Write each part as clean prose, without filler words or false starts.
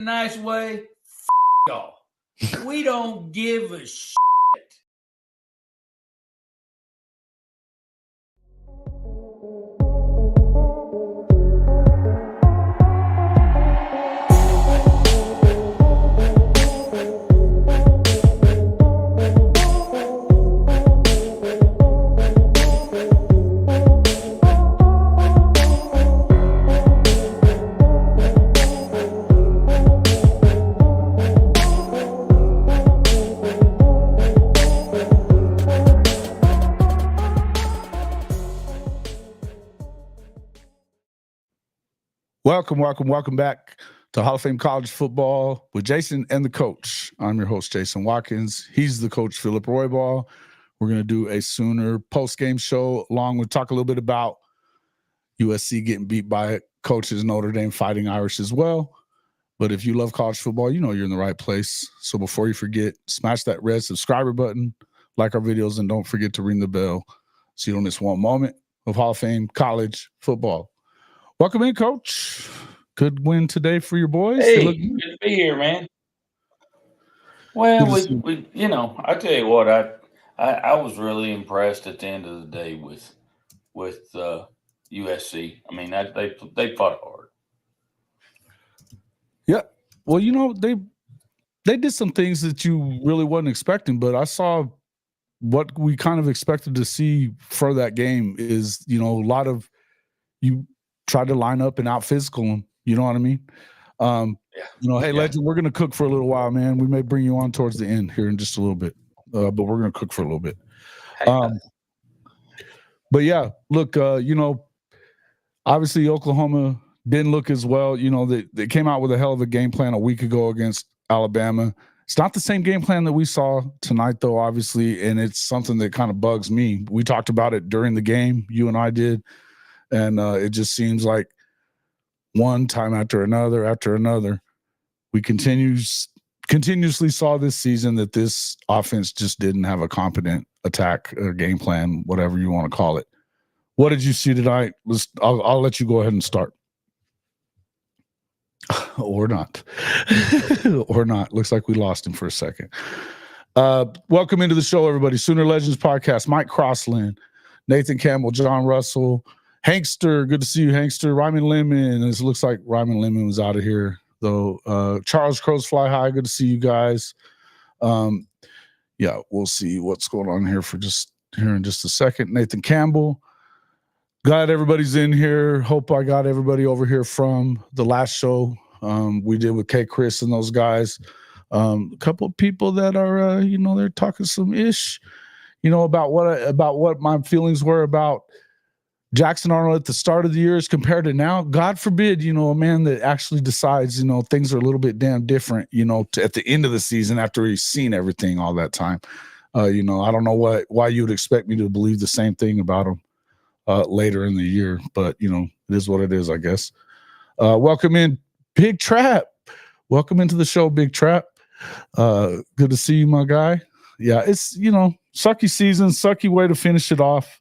nice way, y'all. We don't give a shit. Welcome back to Hall of Fame College Football with Jason and the coach. I'm your host, Jason Watkins. He's the coach, Philip Roybal. We're going to do a Sooner post-game show along with talk a little bit about USC getting beat by coaches, Notre Dame Fighting Irish as well. But if you love college football, you know you're in the right place. So before you forget, smash that red subscriber button, like our videos, and don't forget to ring the bell so you don't miss one moment of Hall of Fame College Football. Welcome in, Coach. Good win today for your boys. Hey, good to be here, man. Well, we I tell you what, I was really impressed at the end of the day with USC. I mean, they fought hard. Yeah, well, they did some things that you really wasn't expecting, but I saw what we kind of expected to see for that game is, a lot of you tried to line up and out physical them. You know what I mean? Hey, Legend, we're going to cook for a little while, man. We may bring you on towards the end here in just a little bit, but we're going to cook for a little bit. But yeah, look, obviously Oklahoma didn't look as well. They came out with a hell of a game plan a week ago against Alabama. It's not the same game plan that we saw tonight, though, obviously, and it's something that kind of bugs me. We talked about it during the game, you and I did, and it just seems like one time after another, we continuously saw this season that this offense just didn't have a competent attack or game plan, whatever you want to call it. What did you see tonight? I'll let you go ahead and start. Or not. Or not. Looks like we lost him for a second. Welcome into the show, everybody. Sooner Legends Podcast. Mike Crossland, Nathan Campbell, John Russell, Hankster. Good to see you, Hankster. Ryman Lemon. It looks like Ryman Lemon was out of here, though. Charles Crows Fly High. Good to see you guys. We'll see what's going on here in just a second. Nathan Campbell. Glad everybody's in here. Hope I got everybody over here from the last show we did with K. Chris and those guys. A couple of people that are, they're talking some ish, about what my feelings were about Jackson Arnold at the start of the year as compared to now. God forbid, a man that actually decides, things are a little bit damn different, at the end of the season after he's seen everything all that time. I don't know why you would expect me to believe the same thing about him later in the year, but it is what it is, I guess. Welcome in, Big Trap. Welcome into the show, Big Trap. Good to see you, my guy. Yeah, it's sucky season, sucky way to finish it off.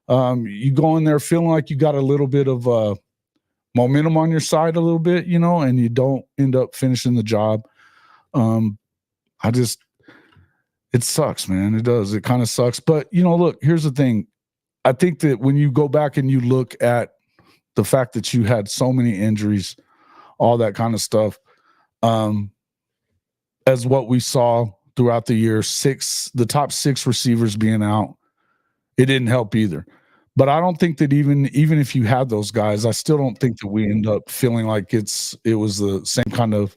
You go in there feeling like you got a little bit of momentum on your side a little bit, and you don't end up finishing the job. It sucks, man. It does. It kind of sucks. But look, here's the thing. I think that when you go back and you look at the fact that you had so many injuries, all that kind of stuff, as what we saw throughout the year, the top 6 receivers being out, it didn't help either. But I don't think that even if you had those guys, I still don't think that we end up feeling like it was the same kind of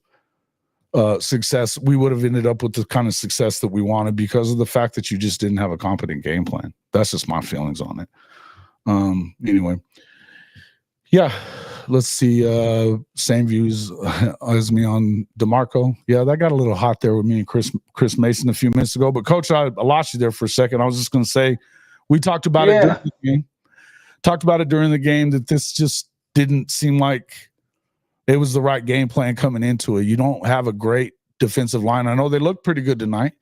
success. We would have ended up with the kind of success that we wanted because of the fact that you just didn't have a competent game plan. That's just my feelings on it. Anyway, yeah, let's see. Same views as me on DeMarco. Yeah, that got a little hot there with me and Chris Mason a few minutes ago. But Coach, I lost you there for a second. I was just going to say we talked about it during the game. Talked about it during the game that this just didn't seem like it was the right game plan coming into it. You don't have a great defensive line. I know they looked pretty good tonight,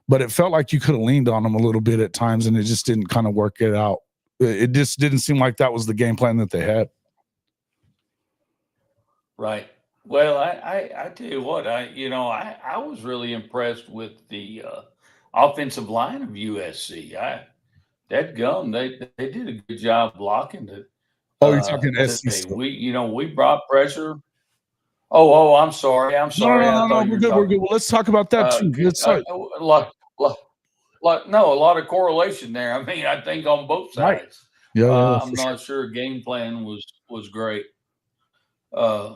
but it felt like you could have leaned on them a little bit at times, and it just didn't kind of work it out. It just didn't seem like that was the game plan that they had. Right. Well, I tell you what, I was really impressed with the offensive line of USC. That gum, they did a good job blocking it Oh, you're talking SC today. still. We brought pressure. I'm sorry. I'm No, no, sorry. no, I no, no. thought you We're were good. We're good. talking. Well, let's talk about that too. Let's talk. Like, no, a lot of correlation there. I mean, I think on both Right. sides. Yeah, yeah, yeah, I'm for sure. not sure game plan was great. Uh,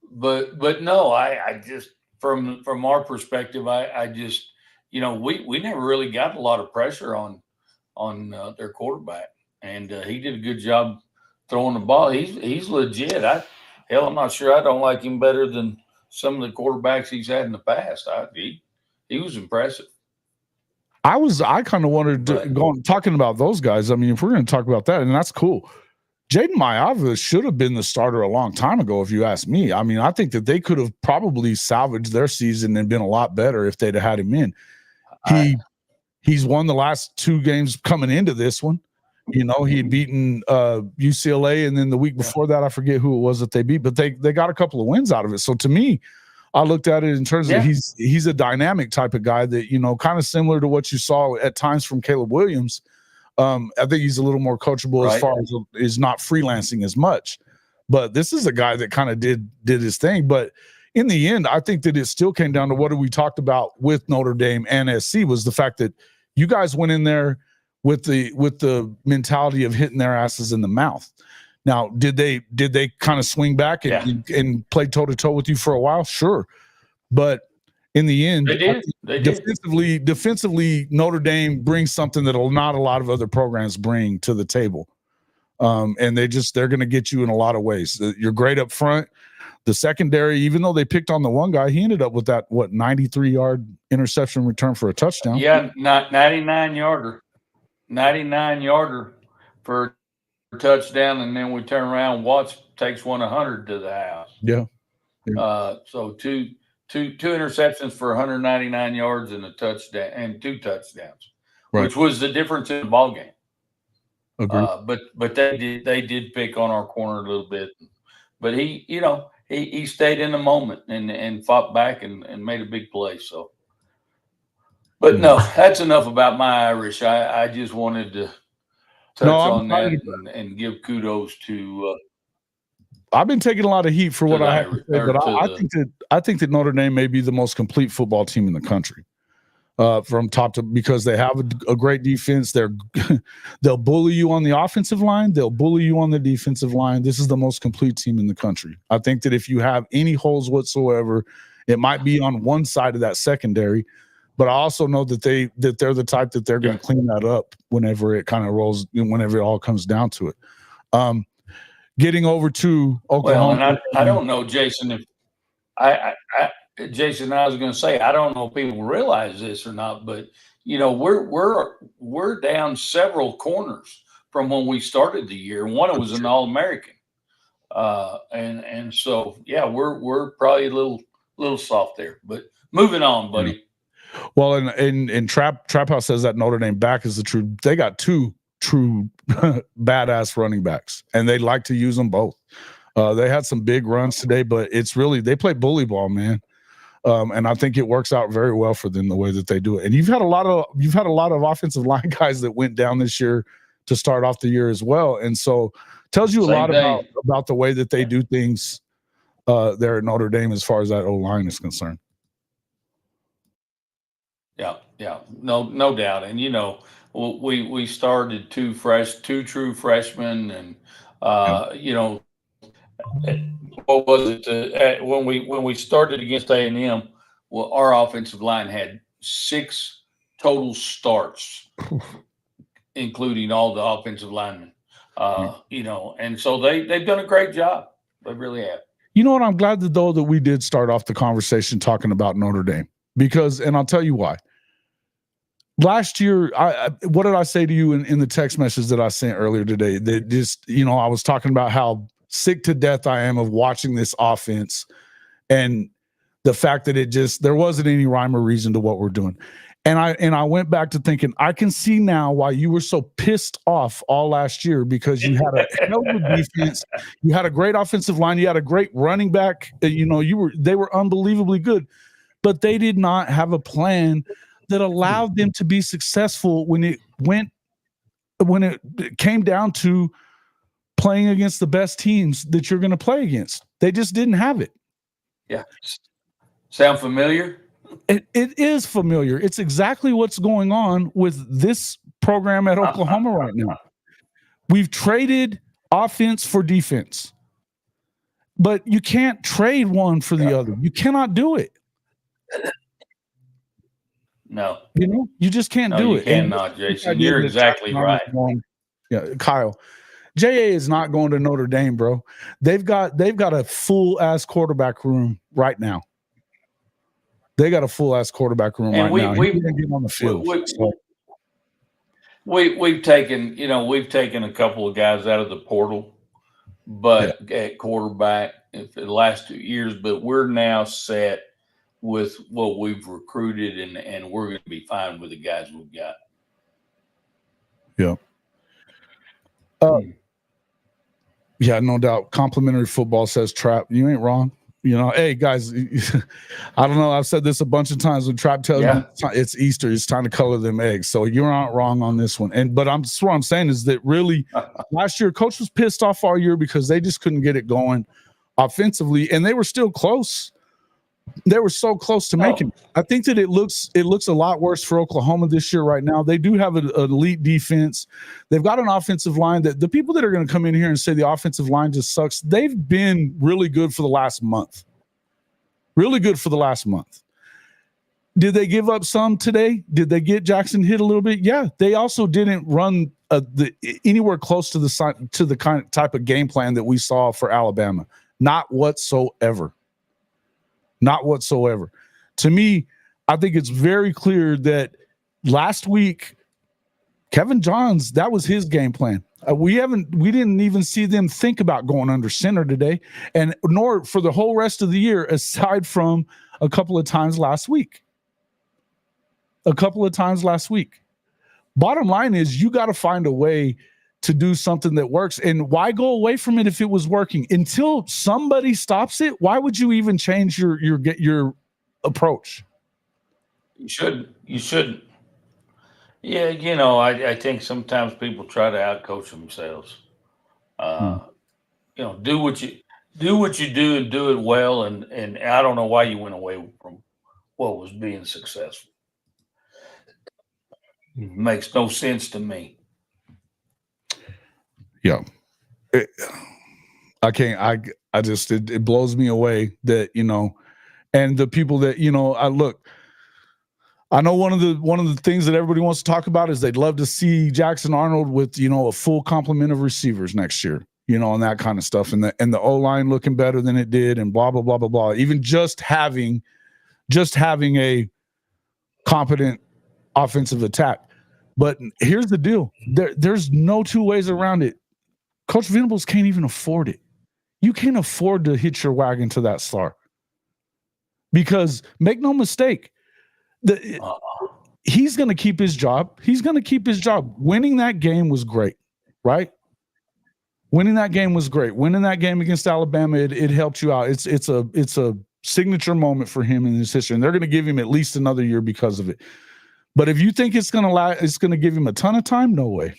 but no, I just from our perspective, I just we never really got a lot of pressure on their quarterback, and he did a good job throwing the ball. He's legit. I'm not sure. I don't like him better than some of the quarterbacks he's had in the past. He was impressive. I kind of wanted to But go on talking about those guys. I mean, if we're going to talk about that, and that's cool. Jaden Mayava should have been the starter a long time ago, if you ask me. I mean, I think that they could have probably salvaged their season and been a lot better if they'd have had him in. I He's won the last 2 games coming into this one. You know, he had beaten UCLA, and then the week yeah before that, I forget who it was that they beat, but they got a couple of wins out of it. So to me, I looked at it in terms of yeah he's a dynamic type of guy that, kind of similar to what you saw at times from Caleb Williams. I think he's a little more coachable as right far as is not freelancing as much. But this is a guy that kind of did his thing. But in the end, I think that it still came down to what we talked about with Notre Dame and SC was the fact that you guys went in there with the mentality of hitting their asses in the mouth. Now, did they kind of swing back yeah and play toe to toe with you for a while? Sure, but in the end, they did defensively, Notre Dame brings something that not a lot of other programs bring to the table. And they're going to get you in a lot of ways. You're great up front. The secondary, even though they picked on the one guy, he ended up with that 93-yard interception return for a touchdown. yeah not 99 yarder for a touchdown, and then we turn around. Watts takes 100 to the house. Yeah. Yeah. So two interceptions for 199 yards and a touchdown and 2 touchdowns, Right. which was the difference in the ball game. Agreed. But they did pick on our corner a little bit, but he stayed in the moment and fought back and made a big play. So, but no, that's enough about my Irish. I just wanted to touch on that and give kudos to. I've been taking a lot of heat for what I have to say, but I think that Notre Dame may be the most complete football team in the country, from top to, because they have a great defense. They'll bully you on the offensive line. They'll bully you on the defensive line. This is the most complete team in the country. I think that if you have any holes whatsoever, it might be on one side of that secondary. But I also know that they're the type that they're going to clean that up whenever it kind of rolls, whenever it all comes down to it. Getting over to Oklahoma. Well, and I don't know, Jason, if Jason, I was going to say, I don't know if people realize this or not, but we're down several corners from when we started the year. One was an All-American, and so yeah, we're probably a little soft there. But moving on, buddy. Yeah. Well, and Trap House says that Notre Dame back is the true. They got two true badass running backs, and they like to use them both. They had some big runs today, but it's really they play bully ball, man. And I think it works out very well for them the way that they do it. And you've had a lot of offensive line guys that went down this year to start off the year as well, and so tells you a lot about the way that they do things there at Notre Dame as far as that O-line is concerned. Yeah, no doubt. And we started two true freshmen, and what was it when we started against A&M? Well, our offensive line had 6 total starts, including all the offensive linemen. And so they've done a great job. They really have. You know what? I'm glad that we did start off the conversation talking about Notre Dame, because, and I'll tell you why. Last year, what did I say to you in the text message that I sent earlier today? That just, I was talking about how sick to death I am of watching this offense and the fact that there wasn't any rhyme or reason to what we're doing. And I went back to thinking, I can see now why you were so pissed off all last year, because you had a hell of a defense, you had a great offensive line, you had a great running back, they were unbelievably good, but they did not have a plan that allowed them to be successful when it came down to playing against the best teams that you're going to play against. They just didn't have it. Yeah. Sound familiar? It is familiar. It's exactly what's going on with this program at Oklahoma right now. We've traded offense for defense, but you can't trade one for the other. You cannot do it. No. You just can't do it. You cannot, Jason. You're exactly right. Yeah, Kyle. JA is not going to Notre Dame, bro. They've got a full ass quarterback room right now. They got a full ass quarterback room right now. He didn't get on the field. We've taken a couple of guys out of the portal, but at quarterback for the last 2 years, but we're now set with what we've recruited, and we're going to be fine with the guys we've got. Yeah. Yeah, no doubt. Complimentary football says Trap. You ain't wrong. Hey guys, I don't know. I've said this a bunch of times when Trap tells me it's Easter, it's time to color them eggs. So you're not wrong on this one. But what I'm saying is that really last year, coach was pissed off all year because they just couldn't get it going offensively, and they were still close. They were so close to making it. I think that it looks a lot worse for Oklahoma this year right now. They do have an elite defense. They've got an offensive line that the people that are going to come in here and say the offensive line just sucks, they've been really good for the last month. Really good for the last month. Did they give up some today? Did they get Jackson hit a little bit? Yeah. They also didn't run anywhere close to the kind of type of game plan that we saw for Alabama. Not whatsoever. Not whatsoever. To me, I think it's very clear that last week, Kevin Johns, that was his game plan. We didn't even see them think about going under center today, and nor for the whole rest of the year, aside from a couple of times last week. Bottom line is, you got to find a way to do something that works. And why go away from it if it was working? Until somebody stops it, why would you even change your approach? You shouldn't. Yeah, I think sometimes people try to outcoach themselves. Do what you do and do it well, and I don't know why you went away from what was being successful. Makes no sense to me. Yeah. I can't, it blows me away that, and the people that, I know one of the things that everybody wants to talk about is they'd love to see Jackson Arnold with, a full complement of receivers next year, and that kind of stuff. And the O-line looking better than it did, and blah, blah, blah, blah, blah. Even just having a competent offensive attack. But here's the deal. There's no two ways around it. Coach Venables can't even afford it. You can't afford to hitch your wagon to that star. Because make no mistake, he's going to keep his job. Winning that game was great, right? Winning that game against Alabama, it helped you out. It's a signature moment for him in his history, and they're going to give him at least another year because of it. But if you think it's going to give him a ton of time, no way.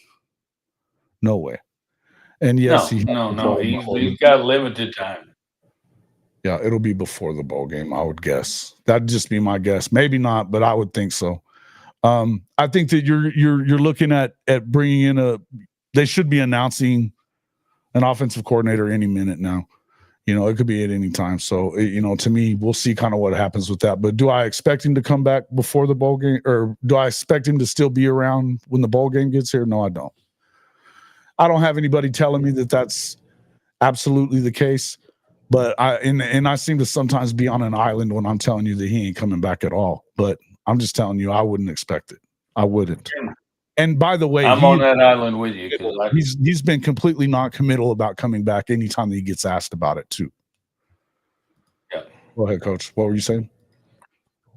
And yes, he's got limited time. Yeah, it'll be before the bowl game, I would guess. That'd just be my guess. Maybe not, but I would think so. I think that you're looking at bringing in they should be announcing an offensive coordinator any minute now. It could be at any time. So, to me, we'll see kind of what happens with that. But do I expect him to come back before the bowl game, or do I expect him to still be around when the bowl game gets here? No, I don't. I don't have anybody telling me that that's absolutely the case, but I seem to sometimes be on an island when I'm telling you that he ain't coming back at all. But I'm just telling you, I wouldn't expect it. I wouldn't. And by the way, I'm on that island with you. He's been completely non-committal about coming back anytime that he gets asked about it too. Yeah. Go ahead, Coach. What were you saying?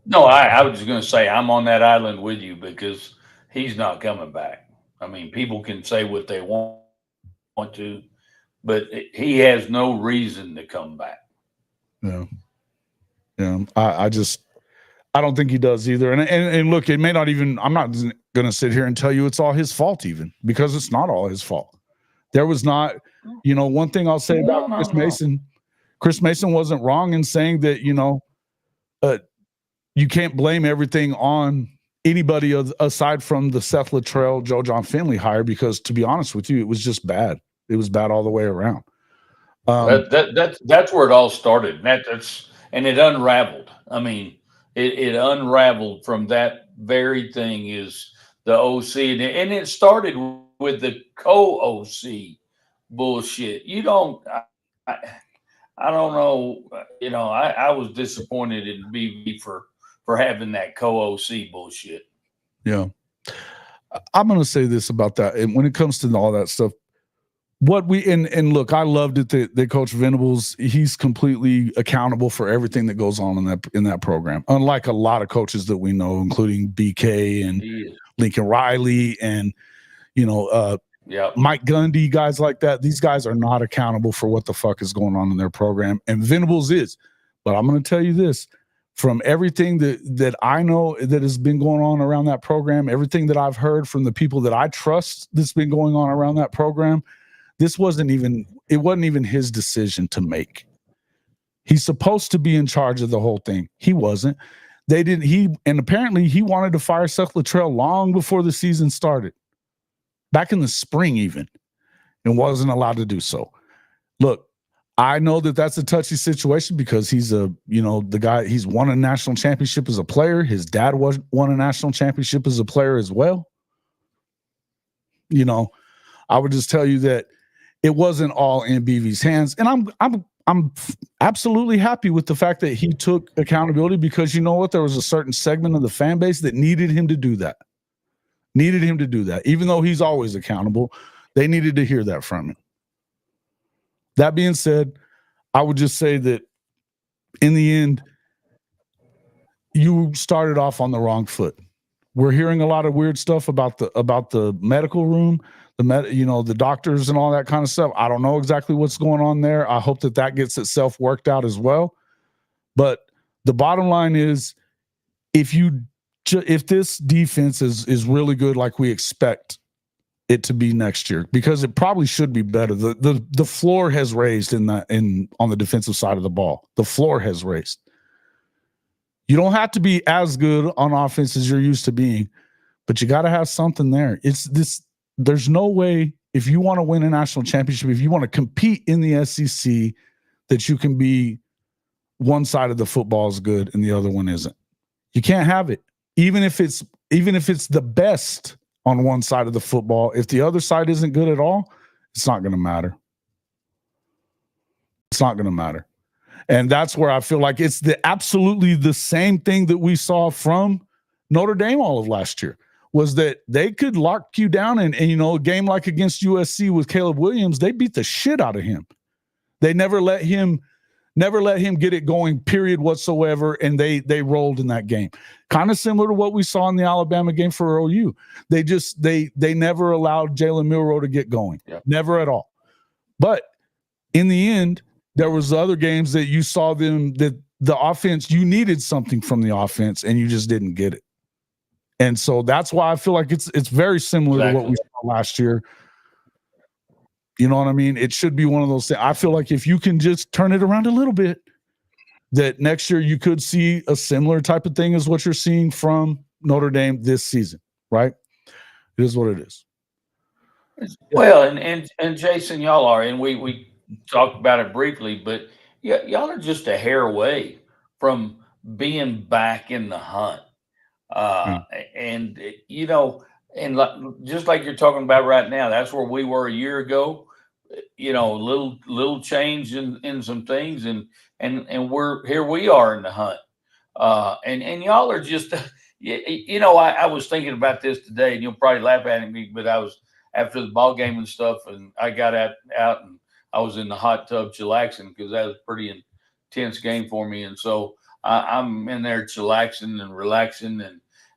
No, I was just going to say I'm on that island with you because he's not coming back. I mean, people can say what they want to, but he has no reason to come back. Yeah. Yeah. I don't think he does either. And look, it may not even, I'm not going to sit here and tell you it's all his fault even, because it's not all his fault. There was not, one thing I'll say about No, no, Chris no. Mason, Chris Mason wasn't wrong in saying that, uh, you can't blame everything on anybody aside from the Seth Luttrell, Joe John Finley hire, because to be honest with you, it was just bad. It was bad all the way around. That's where it all started. And it unraveled. I mean, it unraveled from that very thing is the OC, and it started with the co-OC bullshit. You don't. I, I don't know. I was disappointed in BV for having that co-OC bullshit. Yeah. I'm going to say this about that. And when it comes to all that stuff, what we and look, I loved it that Coach Venables, he's completely accountable for everything that goes on in that program. Unlike a lot of coaches that we know, including BK and Lincoln Riley and Yep. Mike Gundy, guys like that. These guys are not accountable for what the fuck is going on in their program, and Venables is. But I'm going to tell you this: from everything that I know that has been going on around that program, everything that I've heard from the people that I trust that's been going on around that program, it wasn't even his decision to make. He's supposed to be in charge of the whole thing. He wasn't. And apparently he wanted to fire Seth Luttrell long before the season started. Back in the spring even, and wasn't allowed to do so. Look, I know that that's a touchy situation because he's the guy, he's won a national championship as a player. His dad won a national championship as a player as well. I would just tell you that it wasn't all in BV's hands. And I'm absolutely happy with the fact that he took accountability, because you know what? There was a certain segment of the fan base that needed him to do that. Even though he's always accountable, they needed to hear that from him. That being said, I would just say that in the end, you started off on the wrong foot. We're hearing a lot of weird stuff about the medical room, the doctors and all that kind of stuff. I don't know exactly what's going on there. I hope that gets itself worked out as well. But the bottom line is, if this defense is really good like we expect it to be next year, because it probably should be better. The floor has raised on the defensive side of the ball. The floor has raised. You don't have to be as good on offense as you're used to being, but you got to have something there. There's no way, if you want to win a national championship, if you want to compete in the SEC, that you can be one side of the football is good and the other one isn't. You can't have it. Even if it's the best on one side of the football, if the other side isn't good at all, it's not going to matter. It's not going to matter. And that's where I feel like it's absolutely the same thing that we saw from Notre Dame all of last year, was that they could lock you down, and a game like against USC with Caleb Williams, they beat the shit out of him. They never let him get it going, period, whatsoever, and they rolled in that game. Kind of similar to what we saw in the Alabama game for OU. They never allowed Jalen Milroe to get going. Yep. Never at all. But in the end, there was other games that you saw them, that the offense, you needed something from the offense and you just didn't get it. And so that's why I feel like it's very similar to what we saw last year. You know what I mean? It should be one of those things. I feel like if you can just turn it around a little bit, that next year you could see a similar type of thing as what you're seeing from Notre Dame this season, right? It is what it is. Well, and Jason, y'all are, and we talked about it briefly, but y'all are just a hair away from being back in the hunt. And just like you're talking about right now, that's where we were a year ago. Little change in some things, and we're here. We are in the hunt, and y'all are just, I was thinking about this today, and you'll probably laugh at me, but I was after the ball game and stuff, and I got out and I was in the hot tub chillaxing because that was a pretty intense game for me, and so I'm in there chillaxing and relaxing,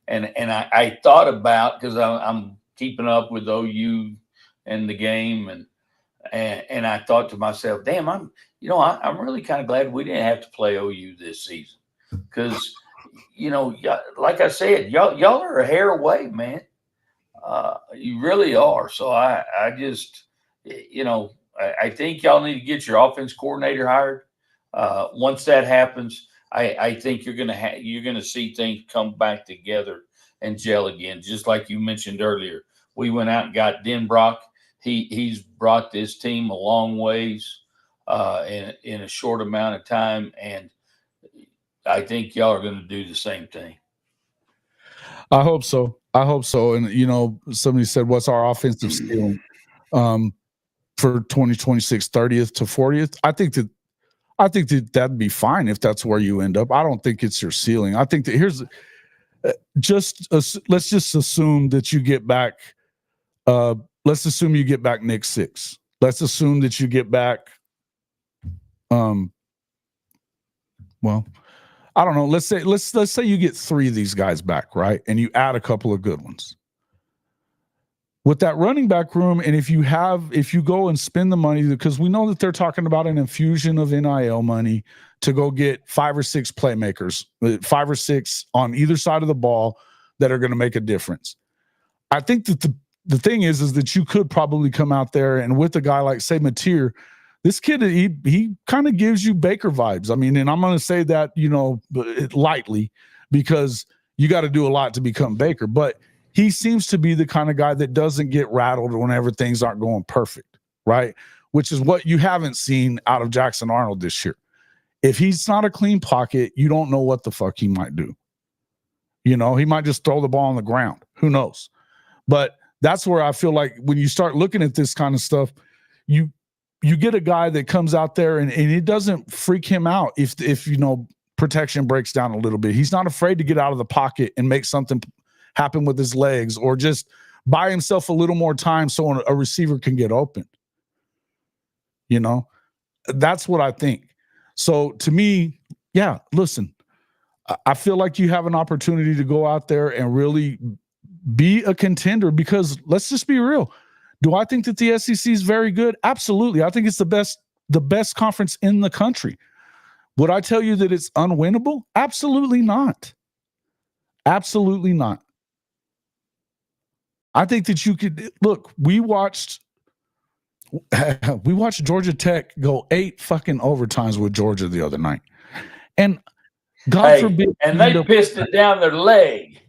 and I thought about, because I'm keeping up with OU and the game, and I thought to myself, damn, I'm really kind of glad we didn't have to play OU this season, because like I said, y'all are a hair away, man. You really are. So I just, I think y'all need to get your offense coordinator hired. Once that happens, I think you're gonna see things come back together and gel again. Just like you mentioned earlier, we went out and got Denbrock. He's brought this team a long ways in a short amount of time, and I think y'all are going to do the same thing. I hope so. I hope so. And somebody said, "What's our offensive ceiling for 2026? 30th to 40th?" I think that that'd be fine if that's where you end up. I don't think it's your ceiling. I think that let's just assume that you get back. Let's assume you get back Nick Six. Let's assume that you get back. Well, I don't know. Let's say you get 3 of these guys back, right? And you add a couple of good ones. With that running back room, and if you go and spend the money, because we know that they're talking about an infusion of NIL money to go get 5 or 6 playmakers, 5 or 6 on either side of the ball that are going to make a difference. I think that the thing is that you could probably come out there and with a guy like, say, Mateer, this kid, he kind of gives you Baker vibes. I mean, and I'm going to say that, lightly, because you got to do a lot to become Baker. But he seems to be the kind of guy that doesn't get rattled whenever things aren't going perfect, right? Which is what you haven't seen out of Jackson Arnold this year. If he's not a clean pocket, you don't know what the fuck he might do. He might just throw the ball on the ground. Who knows? But that's where I feel like when you start looking at this kind of stuff, you get a guy that comes out there and it doesn't freak him out if protection breaks down a little bit. He's not afraid to get out of the pocket and make something happen with his legs, or just buy himself a little more time so a receiver can get open. That's what I think. So to me, yeah, listen, I feel like you have an opportunity to go out there and really be a contender, because let's just be real. Do I think that the SEC is very good? Absolutely. I think it's the best conference in the country. Would I tell you that it's unwinnable? Absolutely not. Absolutely not. I think that you could look. We watched Georgia Tech go 8 fucking overtimes with Georgia the other night, and God forbid, and they pissed it down their leg.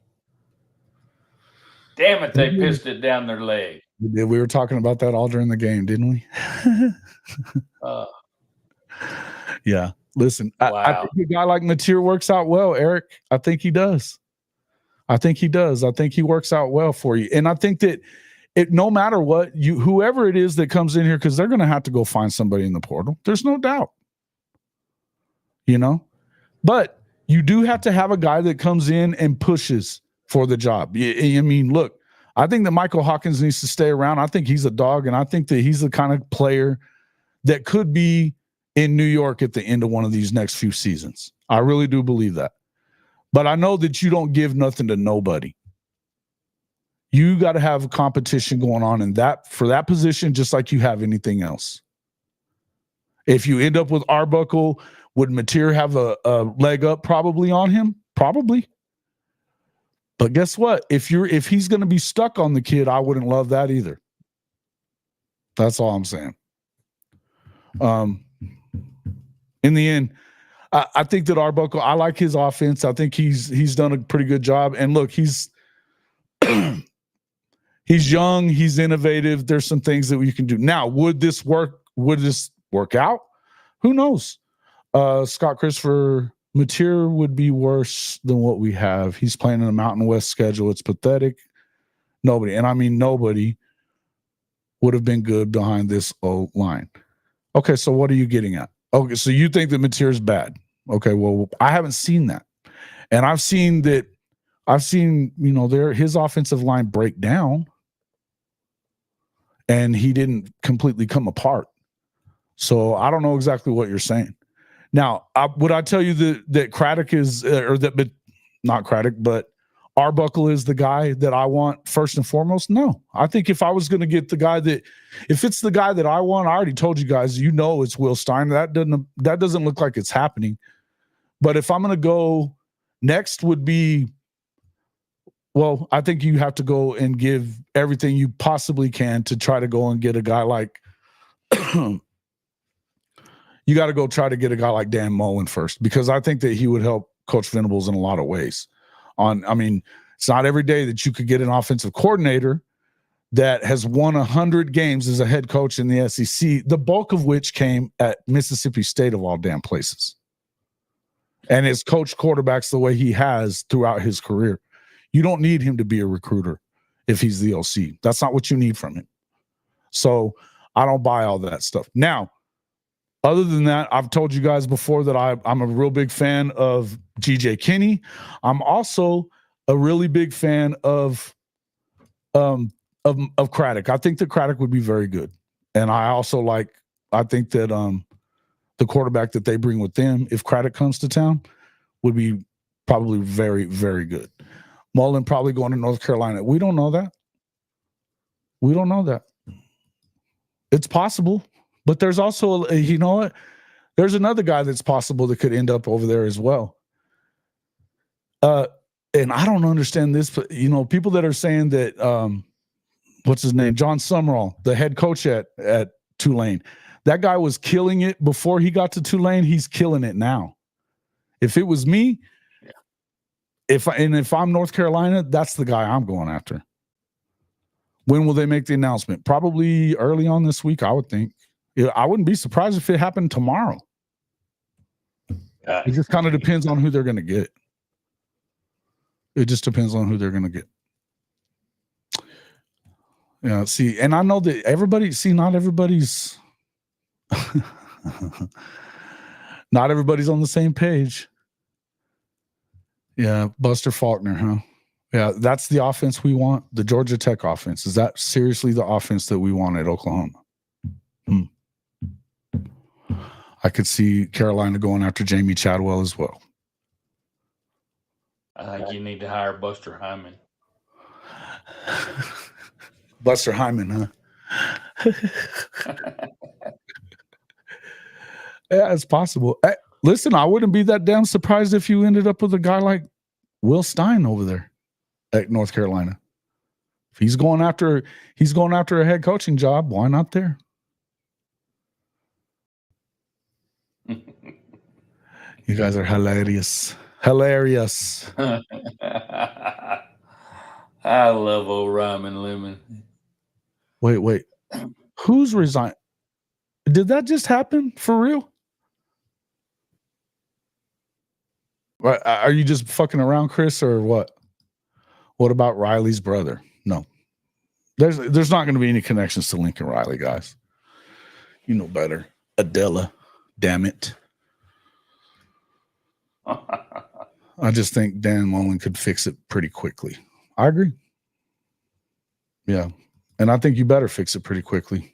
Damn it, they pissed it down their leg. We were talking about that all during the game, didn't we? Yeah. Listen, wow. I think a guy like Mateer works out well, Eric. I think he does. I think he works out well for you. And I think that no matter what, whoever it is that comes in here, because they're going to have to go find somebody in the portal. There's no doubt. But you do have to have a guy that comes in and pushes for the job. I mean, look, I think that Michael Hawkins needs to stay around. I think he's a dog, and I think that he's the kind of player that could be in New York at the end of one of these next few seasons. I really do believe that. But I know that you don't give nothing to nobody. You got to have a competition going on for that position, just like you have anything else. If you end up with Arbuckle, would Mateer have a leg up probably on him? Probably. But guess what? If he's going to be stuck on the kid, I wouldn't love that either. That's all I'm saying. In the end, I think that Arbuckle, I like his offense. I think he's done a pretty good job. And look, he's he's young, he's innovative. There's some things that we can do. Now, would this work out? Who knows? Scott Christopher, Mateer would be worse than what we have. He's playing in a Mountain West schedule. It's pathetic. Nobody, and I mean nobody, would have been good behind this O line. Okay, so what are you getting at? Okay, so you think that Mateer is bad. Okay, well, I haven't seen that. And I've seen his offensive line break down, and he didn't completely come apart. So I don't know exactly what you're saying. Now, would I tell you that Craddock is, but not Craddock, but Arbuckle is the guy that I want first and foremost? No. I think if I was going to get the guy if it's the guy that I want, I already told you guys, it's Will Stein. That doesn't look like it's happening. But if I'm going to go, next would be, well, I think you have to go and give everything you possibly can to try to go and get a guy like, you got to go try to get a guy like Dan Mullen first, because I think that he would help Coach Venables in a lot of ways. It's not every day that you could get an offensive coordinator that has won 100 games as a head coach in the SEC, the bulk of which came at Mississippi State of all damn places, and has coached quarterbacks the way he has throughout his career. You don't need him to be a recruiter if he's the OC. That's not what you need from him. So I don't buy all that stuff. Now, other than that, I've told you guys before that I'm a real big fan of G.J. Kinney. I'm also a really big fan of Craddock. I think that Craddock would be very good. And I think that the quarterback that they bring with them, if Craddock comes to town, would be probably very, very good. Mullen probably going to North Carolina. We don't know that. It's possible, but there's also, there's another guy that's possible that could end up over there as well. And I don't understand this, but people that are saying that, what's his name? John Summerall, the head coach at Tulane. That guy was killing it before he got to Tulane. He's killing it now. If it was me, if I'm North Carolina, that's the guy I'm going after. When will they make the announcement? Probably early on this week, I would think. I wouldn't be surprised if it happened tomorrow. It just kind of depends on who they're going to get. It just depends on who they're going to get. Yeah, see, and I know that not everybody's not everybody's on the same page. Yeah, Buster Faulkner, huh? Yeah, that's the offense we want, the Georgia Tech offense. Is that seriously the offense that we want at Oklahoma? I could see Carolina going after Jamie Chadwell as well. I think you need to hire Buster Hyman. Buster Hyman, huh? Yeah, it's possible. Hey, listen, I wouldn't be that damn surprised if you ended up with a guy like Will Stein over there at North Carolina. If he's going after a head coaching job, why not there? You guys are hilarious. Hilarious. I love old Ryman Lemon. Wait. Who's resigned? Did that just happen for real? Are you just fucking around, Chris, or what? What about Riley's brother? No. There's not going to be any connections to Lincoln Riley, guys. You know better. Adela. Damn it. I just think Dan Mullen could fix it pretty quickly. I agree. Yeah. And I think you better fix it pretty quickly.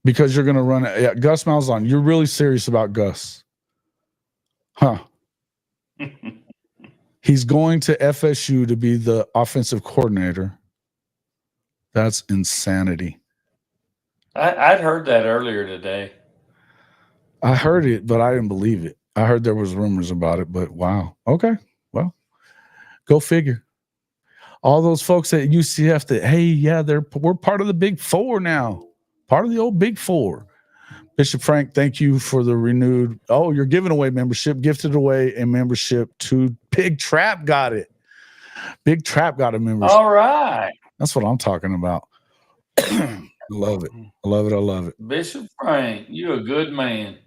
Because you're going to run it. Yeah, Gus Malzahn, you're really serious about Gus. Huh. He's going to FSU to be the offensive coordinator. That's insanity. I'd heard that earlier today. I heard it, but I didn't believe it. I heard there was rumors about it, but wow. Okay. Well, go figure. All those folks at UCF that, hey, yeah, we're part of the Big Four now. Part of the old Big Four. Bishop Frank, thank you for the renewed. Oh, you're giving away membership, gifted away a membership to Big Trap. Got it. Big Trap got a membership. All right. That's what I'm talking about. I love it. I love it. Bishop Frank, you're a good man.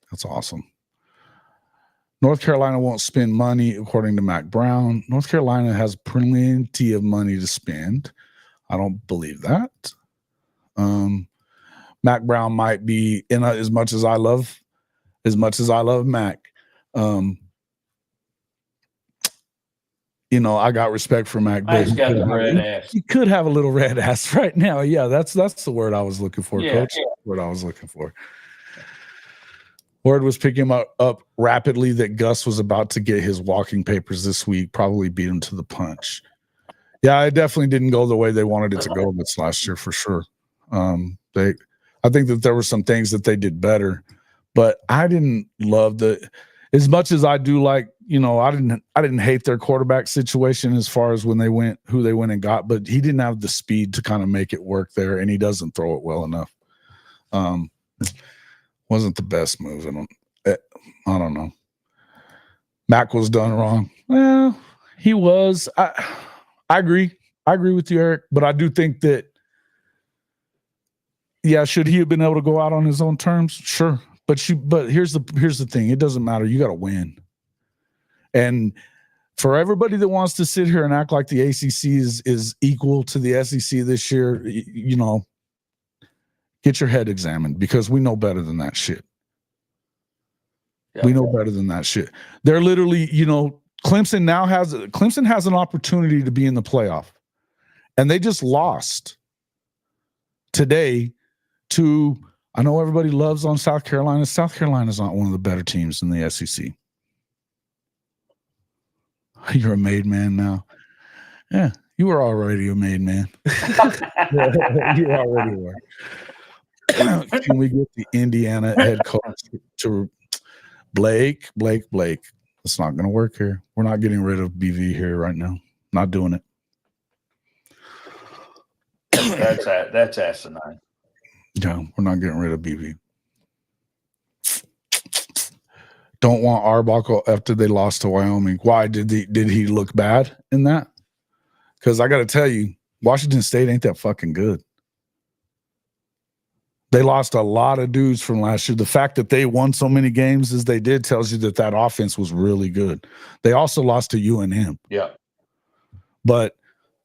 That's awesome. North Carolina won't spend money, according to Mac Brown. North Carolina has plenty of money to spend. I don't believe that. Mac Brown might be in as much as I love Mac. I got respect for Mac. He's got a red ass. He could have a little red ass right now. Yeah, that's the word I was looking for, Coach. Yeah. That's the word I was looking for. Word was picking up rapidly that Gus was about to get his walking papers this week, probably beat him to the punch. Yeah, it definitely didn't go the way they wanted it to go this last year for sure. I think that there were some things that they did better, but I didn't love as much as I do like, I didn't hate their quarterback situation as far as who they went and got, but he didn't have the speed to kind of make it work there, and he doesn't throw it well enough. Wasn't the best move. I don't know. Mac was done wrong. Well, he was. I agree. I agree with you, Eric, but I do think that, yeah, should he have been able to go out on his own terms? Sure. But here's the thing. It doesn't matter. You got to win. And for everybody that wants to sit here and act like the ACC is equal to the SEC this year, get your head examined, because we know better than that shit. Yeah. We know better than that shit. They're literally, Clemson has an opportunity to be in the playoff, and they just lost today to, I know everybody loves on South Carolina. South Carolina's not one of the better teams in the SEC. You're a made man now. Yeah, you were already a made man. You already were. Can we get the Indiana head coach to Blake? It's not going to work here. We're not getting rid of BV here right now. Not doing it. That's asinine. Yeah, we're not getting rid of BV. Don't want Arbuckle after they lost to Wyoming. Why did he look bad in that? Because I got to tell you, Washington State ain't that fucking good. They lost a lot of dudes from last year. The fact that they won so many games as they did tells you that offense was really good. They also lost to UNM. Yeah. But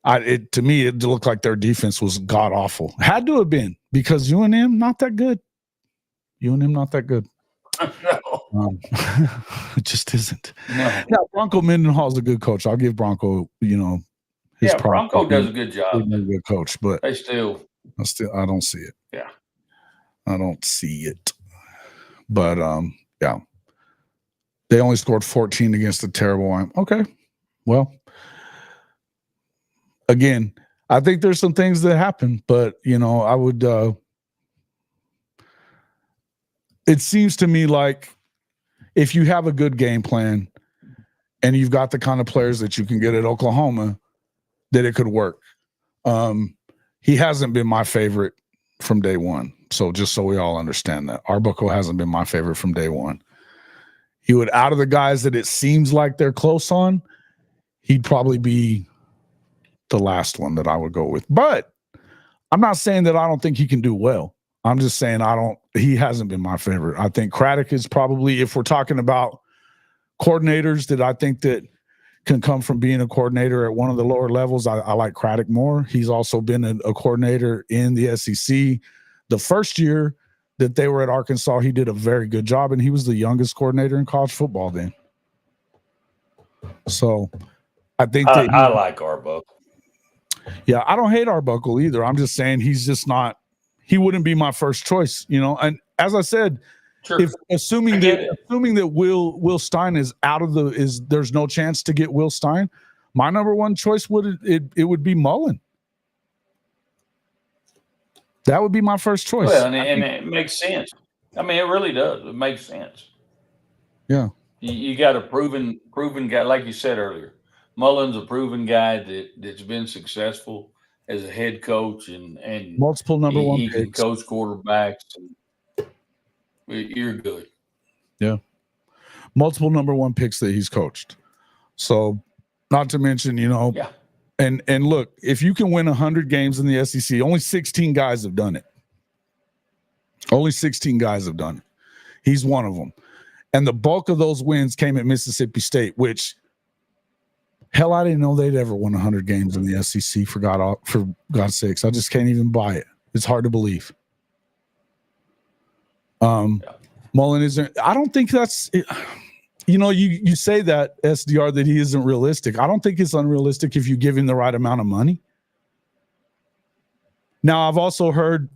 to me, it looked like their defense was god awful. Had to have been, because UNM not that good. UNM not that good. No. It just isn't. No. Now, Bronco Mendenhall's a good coach. I'll give Bronco, Bronco does a good job. He's a good coach, but I don't see it. Yeah. I don't see it. But yeah. They only scored 14 against a terrible one. Okay. Well, again, I think there's some things that happen, but I would it seems to me like if you have a good game plan and you've got the kind of players that you can get at Oklahoma, that it could work. He hasn't been my favorite from day one. So just so we all understand that, Arbuckle hasn't been my favorite from day one. He would, out of the guys that it seems like they're close on, he'd probably be the last one that I would go with. But I'm not saying that I don't think he can do well. I'm just saying he hasn't been my favorite. I think Craddock is probably, if we're talking about coordinators that I think that can come from being a coordinator at one of the lower levels, I like Craddock more. He's also been a coordinator in the SEC. The first year that they were at Arkansas, he did a very good job, and he was the youngest coordinator in college football then. So I think that I like Arbuckle. Yeah, I don't hate Arbuckle either. I'm just saying he's just not. He wouldn't be my first choice, And as I said, sure. If assuming that Will Stein is out of there's no chance to get Will Stein, my number one choice would be Mullen. That would be my first choice. Well, and it makes sense. I mean, it really does. It makes sense. Yeah. You got a proven guy, like you said earlier. Mullen's a proven guy that's been successful as a head coach and multiple number one he picks. Can coach quarterbacks. And you're good. Yeah. Multiple number one picks that he's coached. So, not to mention, Yeah. And look, if you can win 100 games in the SEC, only 16 guys have done it. Only 16 guys have done it. He's one of them. And the bulk of those wins came at Mississippi State, which, hell, I didn't know they'd ever won 100 games in the SEC, for God's sakes. I just can't even buy it. It's hard to believe. Mullen isn't. I don't think that's it. You say that, SDR, that he isn't realistic. I don't think it's unrealistic if you give him the right amount of money. Now, I've also heard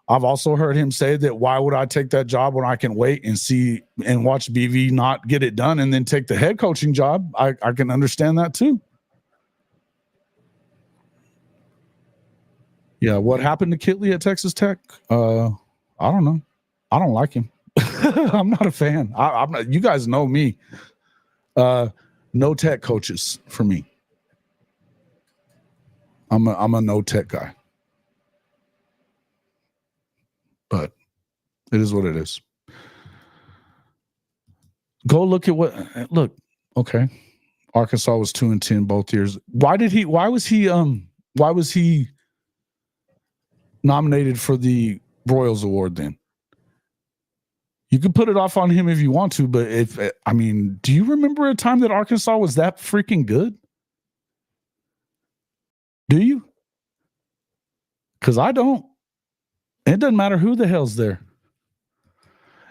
I've also heard him say that why would I take that job when I can wait and see and watch BV not get it done and then take the head coaching job? I can understand that too. Yeah, what happened to Kitley at Texas Tech? I don't know. I don't like him. I'm not a fan. I'm not. You guys know me. No tech coaches for me. I'm a no tech guy. But it is what it is. Go look at what. Look, okay. Arkansas was 2-10 both years. Why was he nominated for the Royals Award then? You can put it off on him if you want to, but do you remember a time that Arkansas was that freaking good? Do you? Because I don't. It doesn't matter who the hell's there.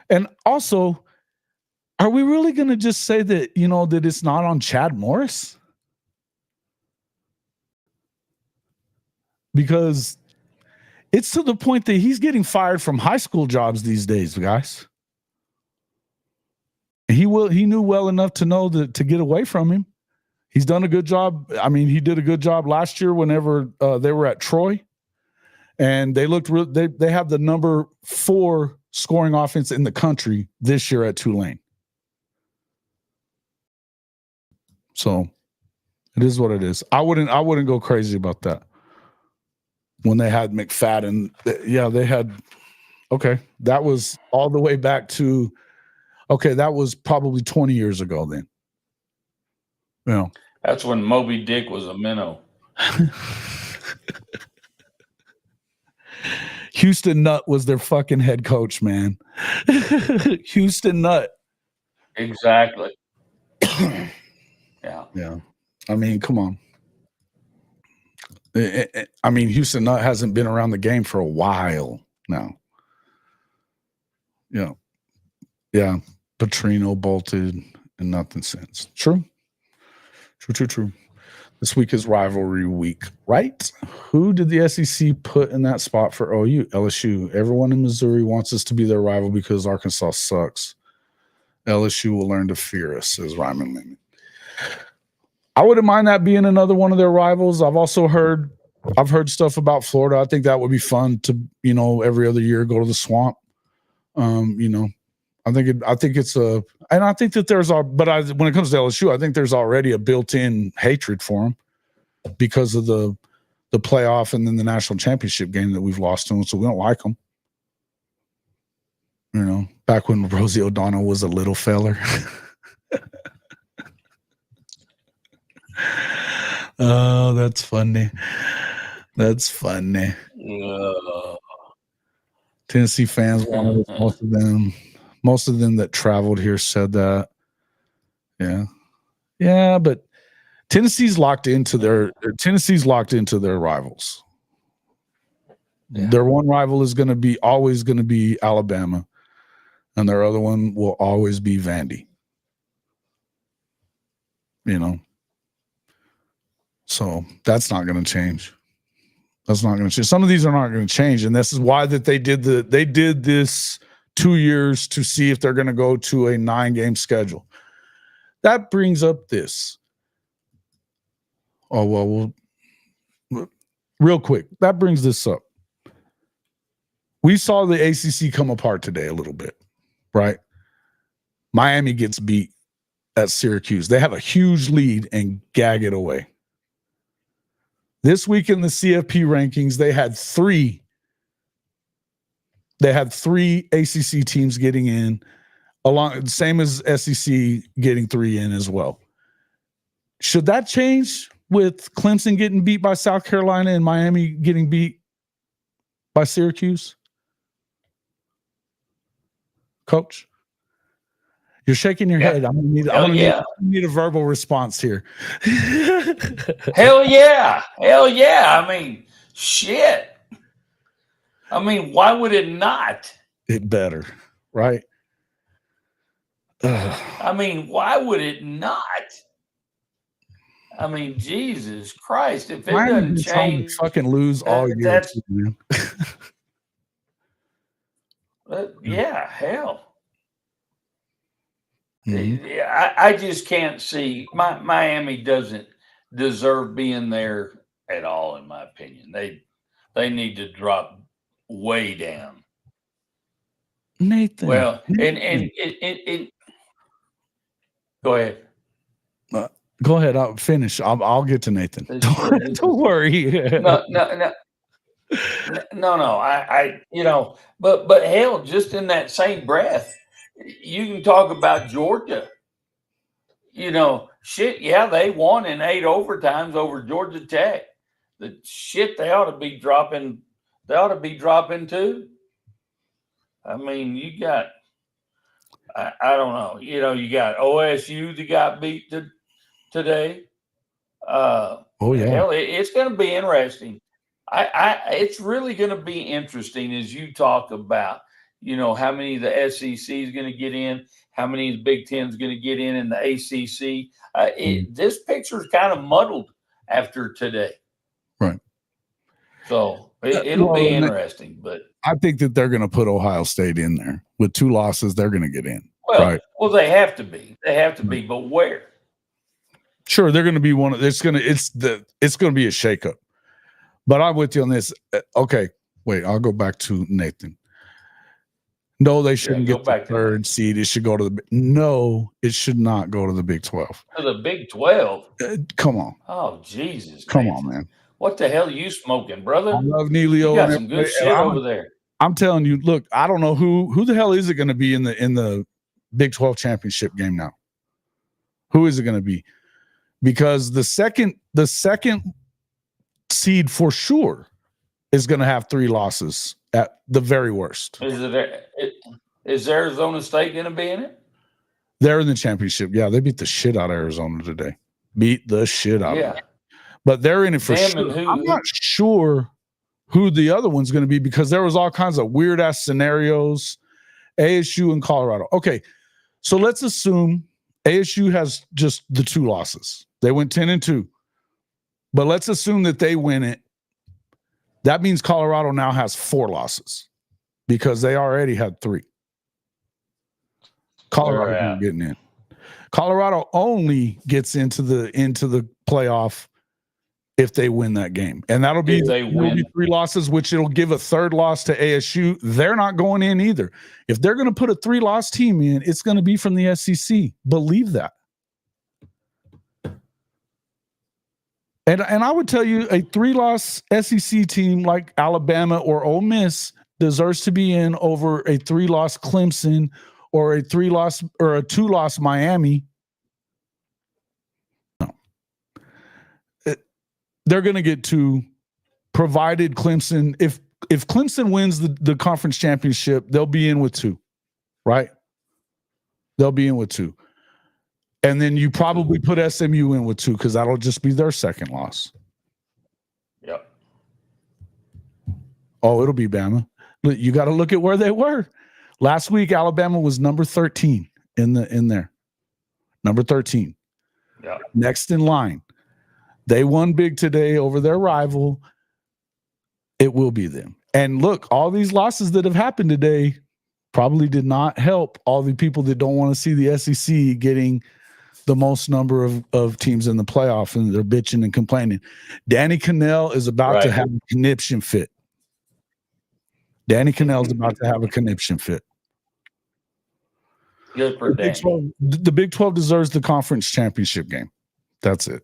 And also, are we really going to just say that, that it's not on Chad Morris? Because it's to the point that he's getting fired from high school jobs these days, guys. He knew well enough to know that to get away from him. He's done a good job. I mean, he did a good job last year whenever they were at Troy, and they looked they have the number 4 scoring offense in the country this year at Tulane. So it is what it is. I wouldn't go crazy about that. When they had McFadden, they had. Okay, that was all the way back to. Okay, that was probably 20 years ago then. Yeah. That's when Moby Dick was a minnow. Houston Nutt was their fucking head coach, man. Houston Nutt. Exactly. Yeah. Yeah. I mean, come on. I mean, Houston Nutt hasn't been around the game for a while now. Yeah. Yeah. Petrino bolted and nothing since. True. This week is rivalry week, right? Who did the SEC put in that spot for OU? LSU. Everyone in Missouri wants us to be their rival because Arkansas sucks. LSU will learn to fear us, says Ryman Limit. I wouldn't mind that being another one of their rivals. I've heard stuff about Florida. I think that would be fun to, every other year go to the Swamp. I think it's and I think that when it comes to LSU, I think there's already a built-in hatred for them because of the playoff and then the national championship game that we've lost to them, so we don't like them. Back when Rosie O'Donnell was a little feller. Oh, that's funny. That's funny. Tennessee fans wanted most of them that traveled here said that. Yeah. Yeah, but Tennessee's locked into their rivals. Yeah. Their one rival is always going to be Alabama, and their other one will always be Vandy. So that's not going to change. That's not going to change. Some of these are not going to change, and this is why that they did this 2 years to see if they're going to go to a 9-game schedule. That brings up this. Oh, well, real quick, that brings this up. We saw the ACC come apart today a little bit, right? Miami gets beat at Syracuse. They have a huge lead and gag it away. This week in the CFP rankings, they had three ACC teams getting in, same as SEC getting 3 in as well. Should that change with Clemson getting beat by South Carolina and Miami getting beat by Syracuse? Coach? You're shaking your head. I'm gonna need a verbal response here. Hell yeah. I mean, shit. I mean, why would it not? It better, right? I mean, why would it not? I mean, Jesus Christ! If it doesn't change, fucking lose all year, man. Yeah, hell. Mhm. I just can't see Miami doesn't deserve being there at all, in my opinion. They need to drop way down. Nathan, Well, and go ahead. uh, go ahead. I'll finish. I'll get to Nathan. This shit, Don't, this don't is worry. no. But hell, just in that same breath, you can talk about Georgia. Shit, yeah, they won in 8 overtimes over Georgia Tech. The shit they ought to be dropping. They ought to be dropping too. I mean, you got. I don't know. You got OSU that got beat today. Oh yeah. Hell, it's going to be interesting. It's really going to be interesting as you talk about, how many of the SEC is going to get in, how many of the Big Ten is going to get in the ACC. This picture is kind of muddled after today, Right. so it'll Well, be interesting. But I think that they're going to put Ohio State in there with 2 losses. They're going to get in. well, Right. well, they have to be. They have to be. But where? Sure, they're going to be one of. It's going to be a shakeup. But I'm with you on this. Okay, wait. I'll go back to Nathan. No, they shouldn't Go get the back to third seed. It should go to the. No, it should not go to the Big 12. the Big 12. Come on, Oh Jesus, come Nathan. on, man. What the hell are you smoking, I brother? love You Neilio got and some good everybody. shit over there. I'm telling you. Look, I don't know who the hell is it going to be in the Big 12 championship game now. Who is it going to be? Because the second seed for sure is going to have 3 losses at the very worst. Is Arizona State going to be in it? They're in the championship. Yeah, they beat the shit out of Arizona today. Beat the shit out of them. But they're in it for sure. I'm not sure who the other one's going to be because there was all kinds of weird ass scenarios. ASU and Colorado. Okay, so let's assume ASU has just the 2 losses. They went 10-2. But let's assume that they win it. That means Colorado now has 4 losses because they already had 3. Colorado not getting in. Colorado only gets into the playoff if they win that game, and that'll be 3 losses, which it'll give a 3rd loss to ASU. They're not going in either. If they're going to put a 3-loss team in, it's going to be from the SEC. Believe that. And I would tell you a 3-loss SEC team like Alabama or Ole Miss deserves to be in over a 3-loss Clemson or a 3-loss or a 2-loss Miami. No. They're going to get 2, provided Clemson. If Clemson wins the conference championship, they'll be in with 2, right? They'll be in with 2. And then you probably put SMU in with 2 because that'll just be their 2nd loss. Yep. Oh, it'll be Bama. You got to look at where they were. Last week, Alabama was number 13 in there. Number 13. Yeah. Next in line. They won big today over their rival. It will be them. And look, all these losses that have happened today probably did not help all the people that don't want to see the SEC getting the most number of teams in the playoff, and they're bitching and complaining. Danny Cannell is about to have a conniption fit. Danny Cannell is about to have a conniption fit. Good for Danny. The Big 12 deserves the conference championship game. That's it.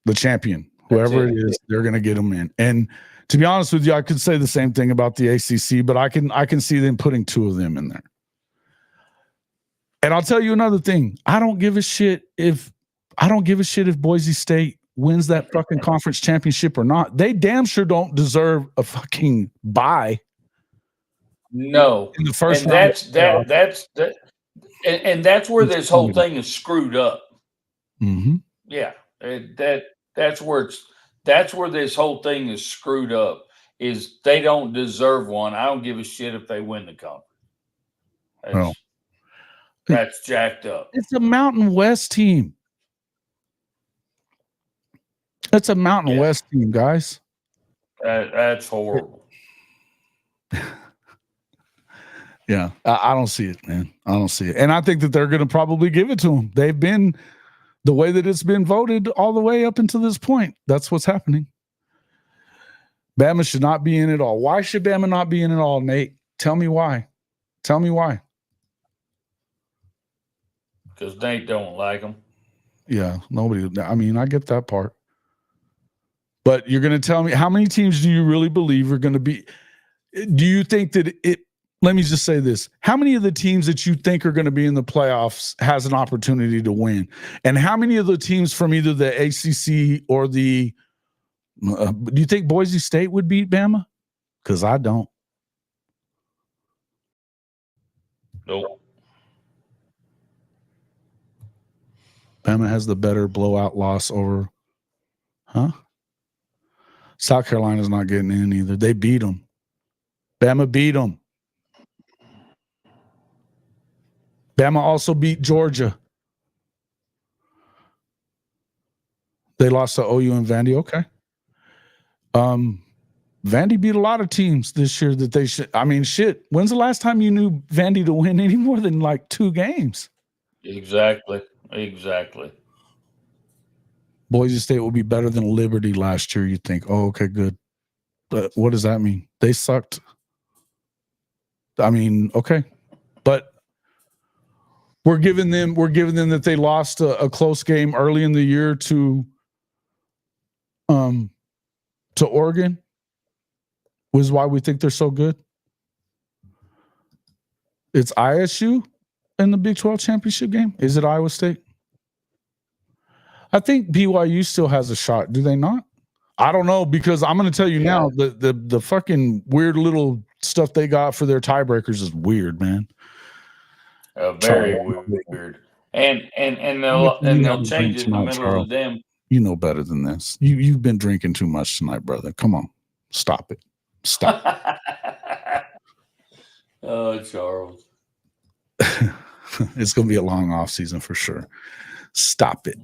The champion, whoever it is, they're going to get them in. And to be honest with you, I could say the same thing about the ACC, but I can see them putting 2 of them in there. And I'll tell you another thing. I don't give a shit if Boise State wins that fucking conference championship or not. They damn sure don't deserve a fucking bye. No. In the first round. And that's where this whole thing is screwed up. Mm-hmm. Yeah. That's where this whole thing is screwed up, is they don't deserve one. I don't give a shit if they win the conference. That's jacked up. It's a Mountain West team. It's a Mountain West team, guys. That's horrible. Yeah, I don't see it, man. I don't see it. And I think that they're going to probably give it to them. They've been the way that it's been voted all the way up until this point. That's what's happening. Bama should not be in it all. Why should Bama not be in it all, Nate? Tell me why. Tell me why. Because Nate don't like them. Yeah, nobody. I mean, I get that part. But you're going to tell me, how many teams do you really believe are going to be? Do you think that it? Let me just say this. How many of the teams that you think are going to be in the playoffs has an opportunity to win? And how many of the teams from either the ACC or the do you think Boise State would beat Bama? Because I don't. Nope. Bama has the better blowout loss over, South Carolina's not getting in either. They beat them. Bama beat them. Bama also beat Georgia. They lost to OU and Vandy. Okay. Vandy beat a lot of teams this year that they should. I mean, shit. When's the last time you knew Vandy to win any more than like 2 games? Exactly. Boise State will be better than Liberty last year. You think, oh, okay, good. But what does that mean? They sucked. I mean, okay. But we're giving them that they lost a close game early in the year to Oregon. Was why we think they're so good. It's ISU in the Big 12 championship game. Is it Iowa State? I think BYU still has a shot. Do they not? I don't know, because I'm going to tell you now, the fucking weird little stuff they got for their tiebreakers is weird, man. Very weird. And they'll change it in the middle of the damn. You know better than this. You've been drinking too much tonight, brother. Come on, stop it. Stop. Oh, Charles. It's going to be a long off season for sure. Stop it.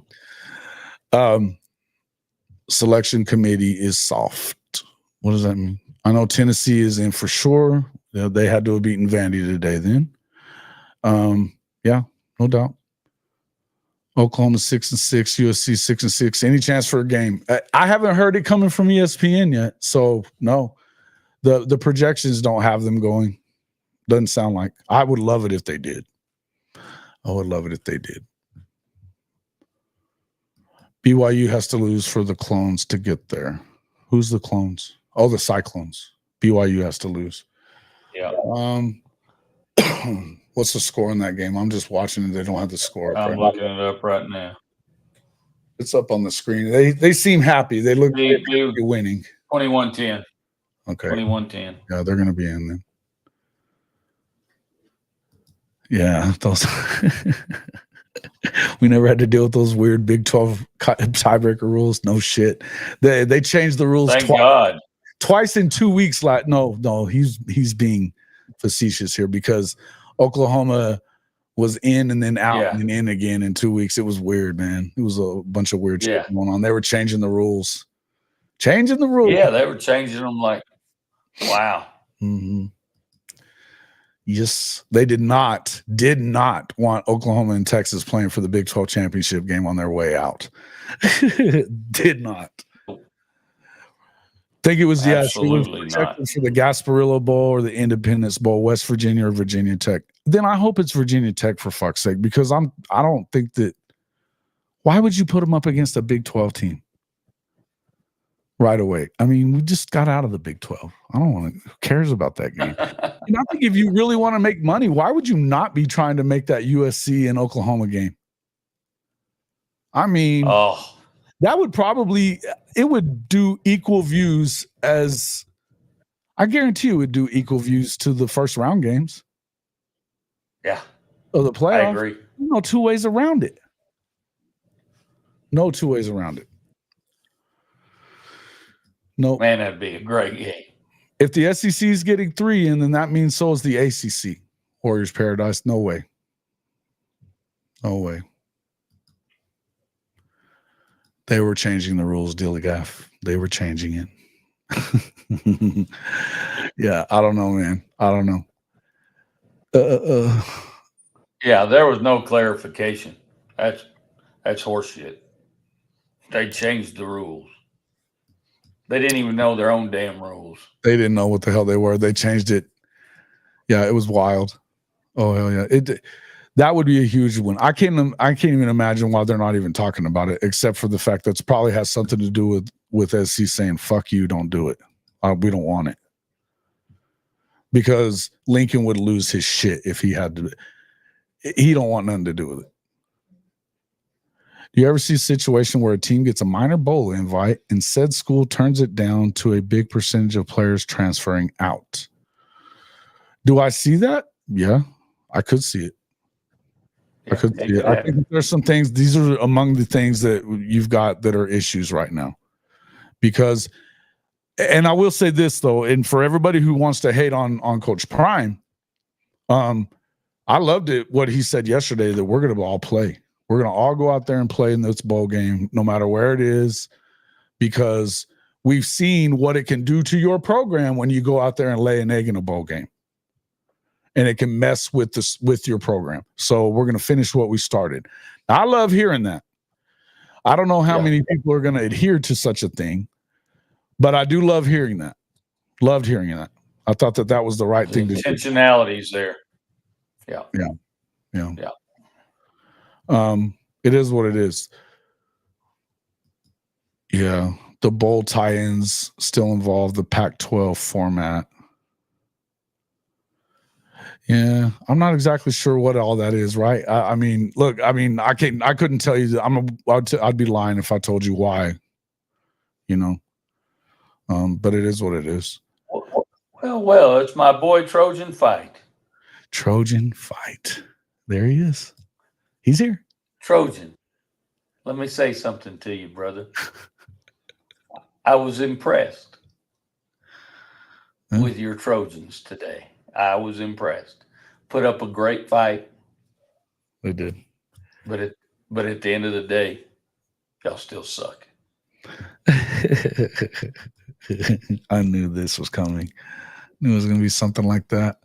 Selection committee is soft. What does that mean? I know Tennessee is in for sure. They had to have beaten Vandy today then. Yeah, no doubt. Oklahoma 6-6, USC 6-6. Any chance for a game? I haven't heard it coming from ESPN yet, so no. The projections don't have them going. Doesn't sound like. I would love it if they did. BYU has to lose for the Clones to get there. Who's the Clones? Oh, the Cyclones. BYU has to lose. Yeah. What's the score in that game? I'm just watching it. They don't have the score. I'm looking it up right now. It's up on the screen. They seem happy. They look like they're winning. 21-10. Okay. 21-10. Yeah, they're going to be in then. Yeah, those. We never had to deal with those weird Big 12 tiebreaker rules. No shit. They changed the rules. Thank God. Twice in 2 weeks. No, he's being facetious here, because Oklahoma was in and then out and then in again in 2 weeks. It was weird, man. It was a bunch of weird shit going on. They were changing the rules. Yeah, they were changing them like, wow. Mm-hmm. Yes, they did not want Oklahoma and Texas playing for the Big 12 championship game on their way out. Did not. Think it was absolutely not for the Gasparilla Bowl or the Independence Bowl, West Virginia or Virginia Tech. Then I hope it's Virginia Tech, for fuck's sake, because I don't think that. Why would you put them up against a Big 12 team right away? I mean, we just got out of the Big 12. I don't want to. Who cares about that game? And I think if you really want to make money, why would you not be trying to make that USC and Oklahoma game? I mean, that would probably, it would do equal views as, I guarantee it would do equal views to the first round games. Yeah. Of the playoff. I agree. No two ways around it. No two ways around it. No. Man, that'd be a great game. If the SEC is getting 3 in, then that means so is the ACC. Warriors Paradise. No way. No way. They were changing the rules, Dilligaff. They were changing it. Yeah, I don't know, man. I don't know. Uh, Yeah, there was no clarification. That's horseshit. They changed the rules. They didn't even know their own damn rules. they didn't know what the hell they were. They changed it. Yeah, it was wild. Oh hell yeah! That would be a huge one. I can't even imagine why they're not even talking about it, except for the fact that it probably has something to do with SC saying "fuck you, don't do it. We don't want it," because Lincoln would lose his shit if he had to. He don't want nothing to do with it. Do you ever see a situation where a team gets a minor bowl invite and said school turns it down to a big percentage of players transferring out? Do I see that? Yeah, I could see it. Yeah, I could see it. I think there's some things, these are among the things that you've got that are issues right now. Because, and I will say this though, and for everybody who wants to hate on Coach Prime, I loved it what he said yesterday, that we're going to all play. We're going to all go out there and play in this bowl game, no matter where it is, because we've seen what it can do to your program when you go out there and lay an egg in a bowl game. And it can mess with your program. So we're going to finish what we started. I love hearing that. I don't know how many people are going to adhere to such a thing, but I do love hearing that. Loved hearing that. I thought that was the right thing to do. Intentionality's there. Yeah. It is what it is. Yeah. The bowl tie-ins still involve the Pac-12 format. Yeah, I'm not exactly sure what all that is, right? I mean, look, I couldn't tell you. I'd be lying if I told you why. You know, but it is what it is. Well, it's my boy Trojan Fight. Trojan Fight. There he is. He's here. Trojan, let me say something to you, brother. I was impressed with your Trojans today. I was impressed. Put up a great fight. They did. But at the end of the day, y'all still suck. I knew this was coming. Knew it was going to be something like that.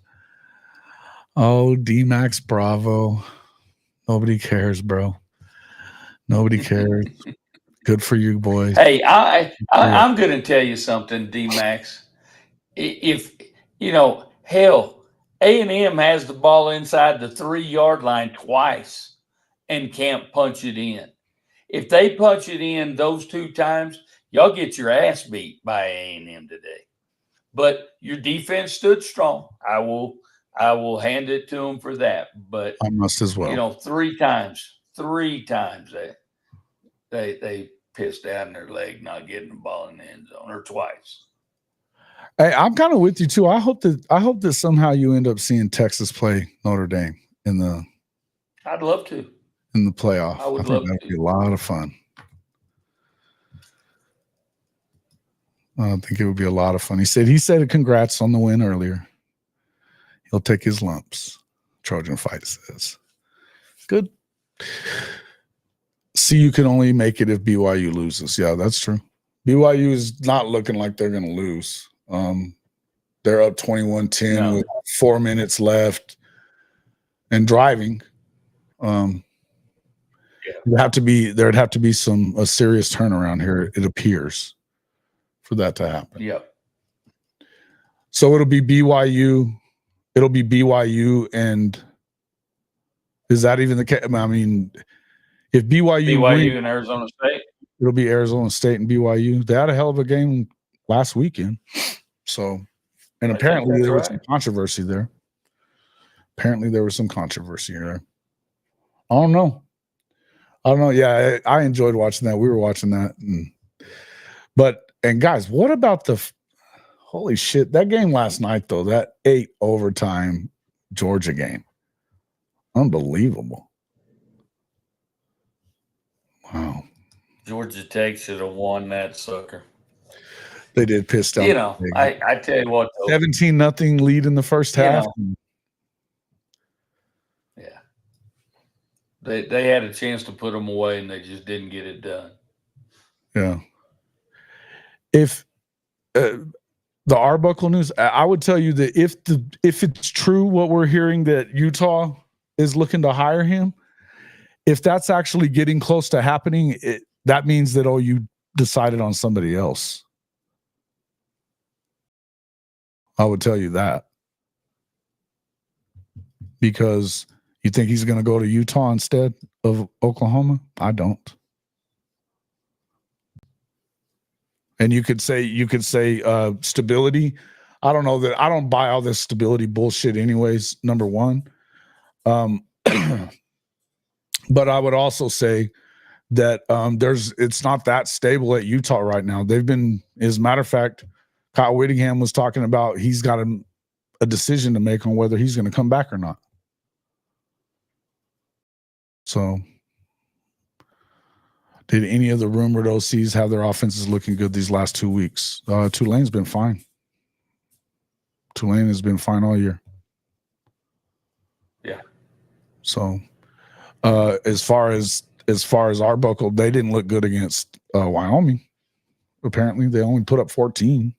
Oh, D-Max Bravo. Nobody cares, bro. Nobody cares. Good for you, boys. Hey, I'm going to tell you something, D-Max. If, hell, A&M has the ball inside the 3-yard line twice and can't punch it in. If they punch it in those 2 times, y'all get your ass beat by A&M today. But your defense stood strong. I will hand it to them for that. But I must as well. 3 times they pissed down their leg not getting the ball in the end zone, or twice. Hey, I'm kind of with you too. I hope that somehow you end up seeing Texas play Notre Dame in the. I'd love to. In the playoff. I would think love that'd to. be a lot of fun. I think it would be a lot of fun. He said congrats on the win earlier. He'll take his lumps. Trojan Fight says. Good. See, you can only make it if BYU loses. Yeah, that's true. BYU is not looking like they're going to lose. They're up 21-10 with 4 minutes left and driving. There'd have to be a serious turnaround here, it appears, for that to happen. Yep. So it'll be BYU. It'll be BYU, and is that even the case? I mean, if BYU wins, and Arizona State, it'll be Arizona State and BYU. They had a hell of a game last weekend. So, and apparently there was some controversy there. Apparently there was some controversy there. I don't know. Yeah, I enjoyed watching that. We were watching that. And guys, what about holy shit, that game last night, though, that 8 overtime Georgia game. Unbelievable. Wow. Georgia Tech should have won that sucker. They did piss down. I tell you what, 17-0 lead in the first half. Yeah. They had a chance to put them away, and they just didn't get it done. Yeah. If the Arbuckle news, I would tell you that if it's true what we're hearing that Utah is looking to hire him, if that's actually getting close to happening, that means that you decided on somebody else. I would tell you that. Because you think he's going to go to Utah instead of Oklahoma? I don't. And you could say stability. I don't know that I don't buy all this stability bullshit anyways, number one. But I would also say that it's not that stable at Utah right now. They've been, as a matter of fact, Kyle Whittingham was talking about he's got a decision to make on whether he's going to come back or not. So, did any of the rumored OCs have their offenses looking good these last 2 weeks? Tulane's been fine. Tulane has been fine all year. Yeah. So, as far as Arbuckle, they didn't look good against Wyoming. Apparently, they only put up 14.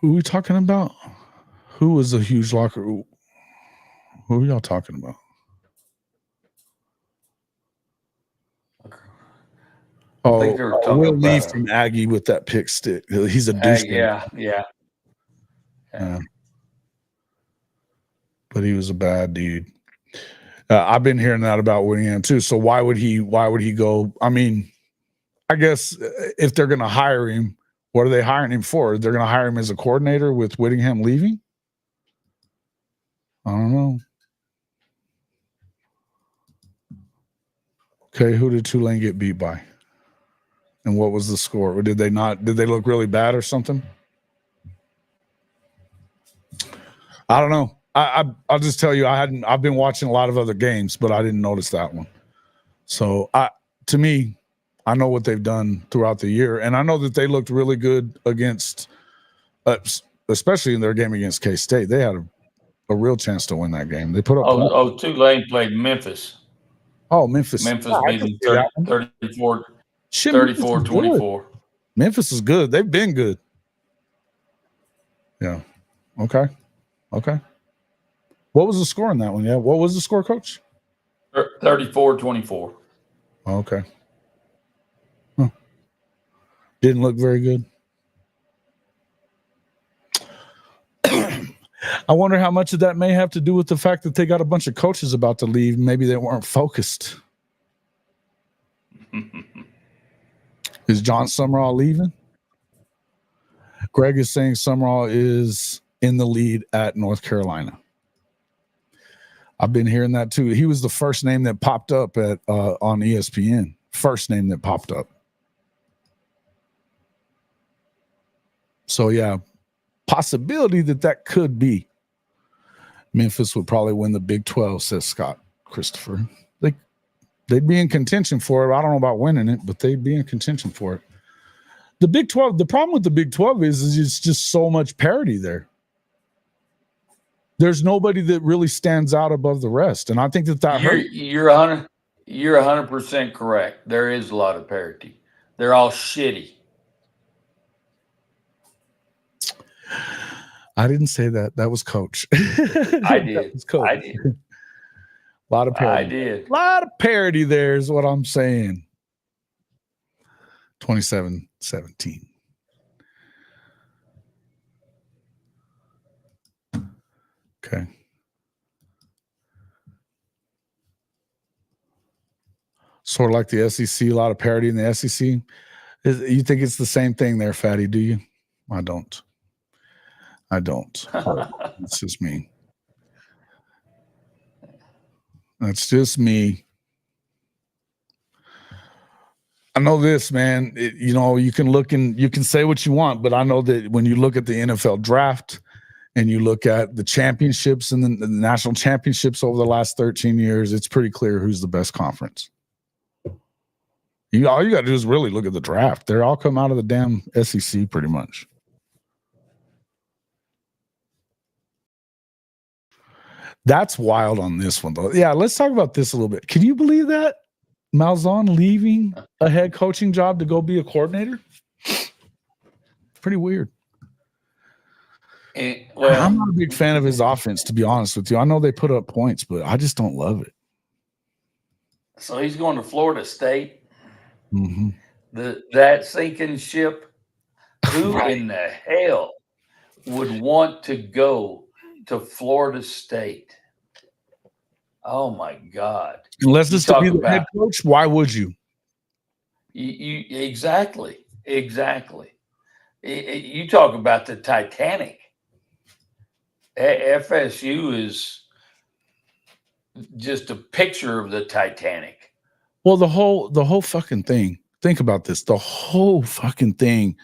Who are we talking about? Who was a huge locker? Who are y'all talking about? Oh, Will Lee from Aggie with that pick stick. He's a douche. Yeah. But he was a bad dude. I've been hearing that about Whittingham too. So why would he go? I mean, I guess if they're going to hire him, what are they hiring him for? They're going to hire him as a coordinator with Whittingham leaving? I don't know. Okay, who did Tulane get beat by? And what was the score? Or did they look really bad or something? I don't know. I'll just tell you, I've been watching a lot of other games, but I didn't notice that one. So to me, I know what they've done throughout the year, and I know that they looked really good against, especially in their game against K-State. They had a real chance to win that game. They put up. Tulane played Memphis. Oh, Memphis. Memphis beat them 34-24. Memphis is good. They've been good. Yeah. Okay. What was the score in that one? Yeah. What was the score, Coach? 34-24. Okay. Huh. Didn't look very good. I wonder how much of that may have to do with the fact that they got a bunch of coaches about to leave. Maybe they weren't focused. Is John Summerall leaving? Greg is saying Summerall is in the lead at North Carolina. I've been hearing that too. He was the first name that popped up on ESPN. First name that popped up. So yeah, possibility that could be. Memphis would probably win the Big 12, says Scott Christopher. They'd be in contention for it. I don't know about winning it, but they'd be in contention for it. The Big 12, the problem with the Big 12 is it's just so much parity there. There's nobody that really stands out above the rest, and I think that hurt. You're 100% correct. There is a lot of parity. They're all shitty. I didn't say that. That was Coach. I did. That was Coach. I did. A lot of parity. I did. A lot of parity there is what I'm saying. 27-17. Okay. Sort of like the SEC, a lot of parity in the SEC. You think it's the same thing there, Fatty, do you? I don't. It's just me. That's just me. I know this, man. You can look and you can say what you want, but I know that when you look at the NFL draft and you look at the championships and the national championships over the last 13 years, it's pretty clear who's the best conference. All you got to do is really look at the draft. They're all come out of the damn SEC pretty much. That's wild on this one, though. Yeah, let's talk about this a little bit. Can you believe that? Malzahn leaving a head coaching job to go be a coordinator? Pretty weird. Well, I'm not a big fan of his offense, to be honest with you. I know they put up points, but I just don't love it. So he's going to Florida State. Mm-hmm. That sinking ship. Who Right. in the hell would want to go to Florida State? Oh my God! Unless You it's to talk be the about head coach, why would you? you exactly. You talk about the Titanic. FSU is just a picture of the Titanic. Well, the whole fucking thing. Think about this. The whole fucking thing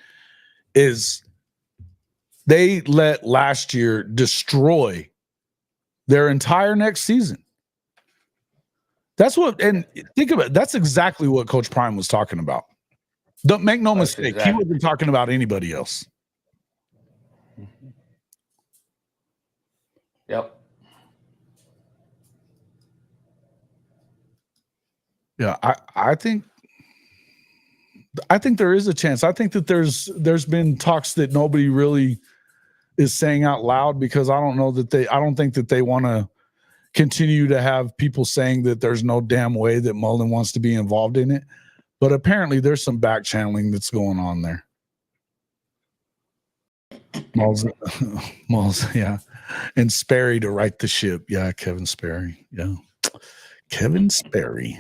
is they let last year destroy their entire next season. That's what, and think about it. That's exactly what Coach Prime was talking about. Don't make no mistake. Exactly. He wasn't talking about anybody else. Yep. Yeah, I think there is a chance. I think that there's been talks that nobody really is saying out loud, because I don't think that they want to continue to have people saying that there's no damn way that Mullen wants to be involved in it. But apparently there's some back channeling that's going on there. Mulls, yeah. And Sperry to right the ship. Yeah, Kevin Sperry. Yeah. Kevin Sperry.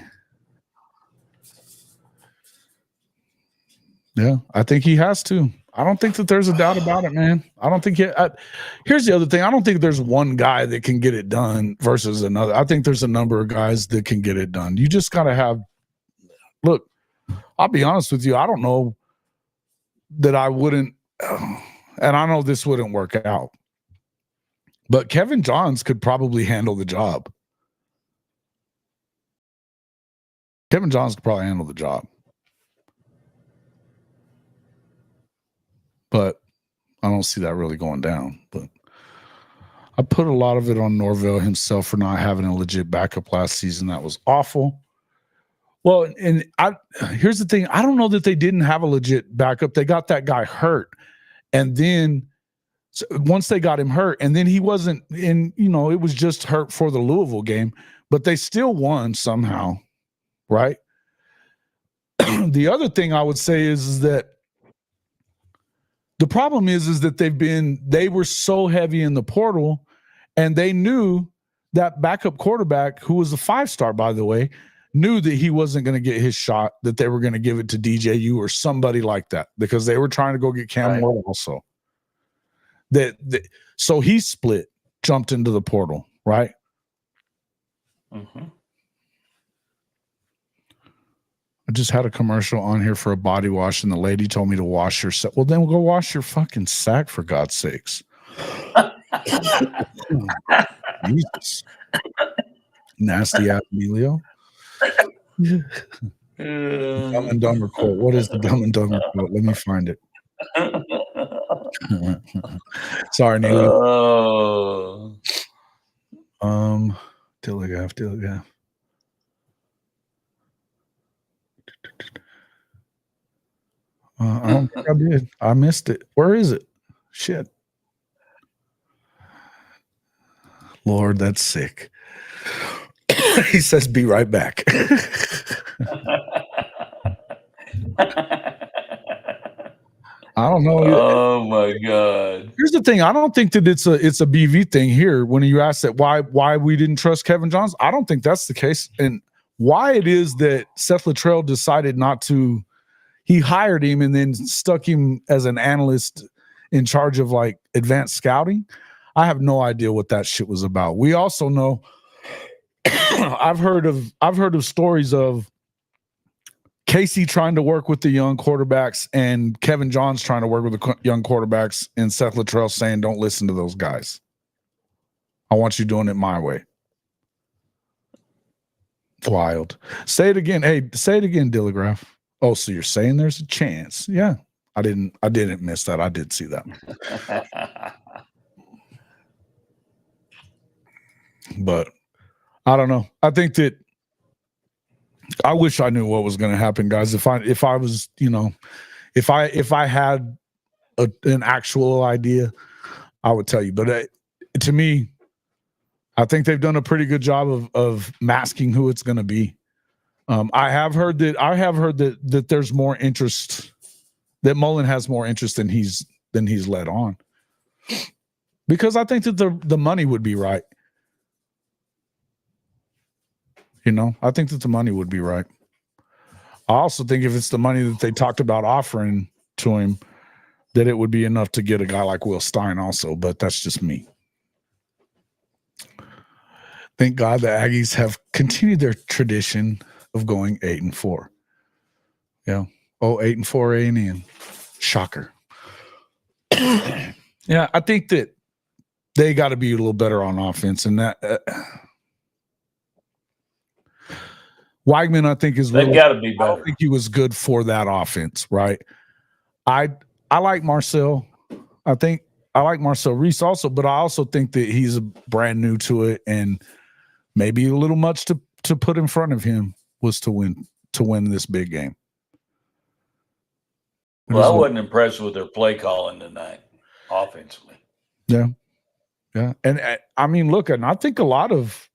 Yeah, I think he has to. I don't think that there's a doubt about it, man. I don't think here's the other thing. I don't think there's one guy that can get it done versus another. I think there's a number of guys that can get it done. You just got to have, look, I'll be honest with you. I don't know that I wouldn't, and I know this wouldn't work out, but Kevin Johns could probably handle the job. Kevin Johns could probably handle the job. But I don't see that really going down. But I put a lot of it on Norvell himself for not having a legit backup last season. That was awful. Well, and here's the thing. I don't know that they didn't have a legit backup. They got that guy hurt. And then once they got him hurt, and then he wasn't in, it was just hurt for the Louisville game, but they still won somehow, right? The other thing I would say is that the problem is that they were so heavy in the portal, and they knew that backup quarterback, who was a 5-star, by the way, knew that he wasn't going to get his shot, that they were going to give it to DJU or somebody like that, because they were trying to go get Cam Moore also. So he jumped into the portal, right? Mm-hmm. I just had a commercial on here for a body wash, and the lady told me to wash your sack. Well, then we'll go wash your fucking sack, for God's sakes. Jesus. Nasty ass Emilio. Dumb and Dumber quote. What is the Dumb and Dumber quote? Let me find it. Sorry, Neil. Dilligaff. I don't think I did. I missed it. Where is it? Shit. Lord, that's sick. He says, "Be right back." I don't know. Oh my God. Here's the thing. I don't think that it's a BV thing here. When you ask that why we didn't trust Kevin Johns, I don't think that's the case. And why it is that Seth Luttrell decided not to, he hired him and then stuck him as an analyst in charge of like advanced scouting. I have no idea what that shit was about. We also know I've heard of stories of Casey trying to work with the young quarterbacks and Kevin Johns trying to work with the young quarterbacks, and Seth Luttrell saying, "Don't listen to those guys. I want you doing it my way." Wild. Say it again. Hey, say it again, Dilligraph. Oh, so you're saying there's a chance? Yeah. I didn't miss that. I did see that. But I don't know. I think that I wish I knew what was going to happen, guys. If I was, if I had an actual idea, I would tell you. But to me, I think they've done a pretty good job of masking who it's going to be. I have heard that there's more interest, that Mullen has more interest than he's led on, because I think that the money would be right. You know, I think that the money would be right. I also think if it's the money that they talked about offering to him, that it would be enough to get a guy like Will Stein also, but that's just me. Thank God the Aggies have continued their tradition of going 8-4. Yeah. 8-4 A&M. Shocker. Yeah, I think that they got to be a little better on offense, and that Weigman, I think, is They've really, got to be I better. don't think he was good for that offense, right? I like Marcel. I think I like Marcel Reese also, but I also think that he's brand new to it, and maybe a little much to put in front of him was to win this big game. Well, I wasn't impressed with their play calling tonight, offensively. Yeah, and I mean, look, and I think a lot of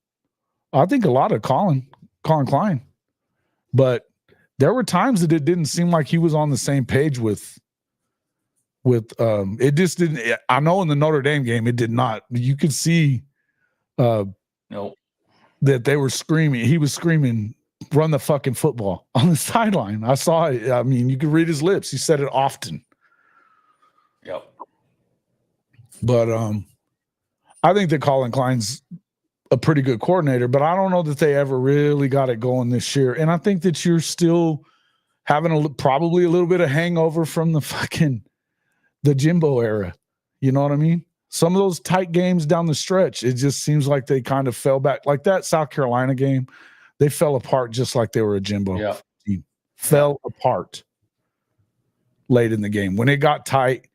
Colin Klein, but there were times that it didn't seem like he was on the same page with it just didn't. I know in the Notre Dame game it did not. You could see nope. that they were screaming. He was screaming, "Run the fucking football" on the sideline. I saw it. I mean, you could read his lips. He said it often. Yep. But I think that Colin Klein's a pretty good coordinator, but I don't know that they ever really got it going this year. And I think that you're still having probably a little bit of hangover from the Jimbo era. You know what I mean? Some of those tight games down the stretch, it just seems like they kind of fell back. Like that South Carolina game, they fell apart just like they were a Jimbo team. Fell apart late in the game. When it got tight,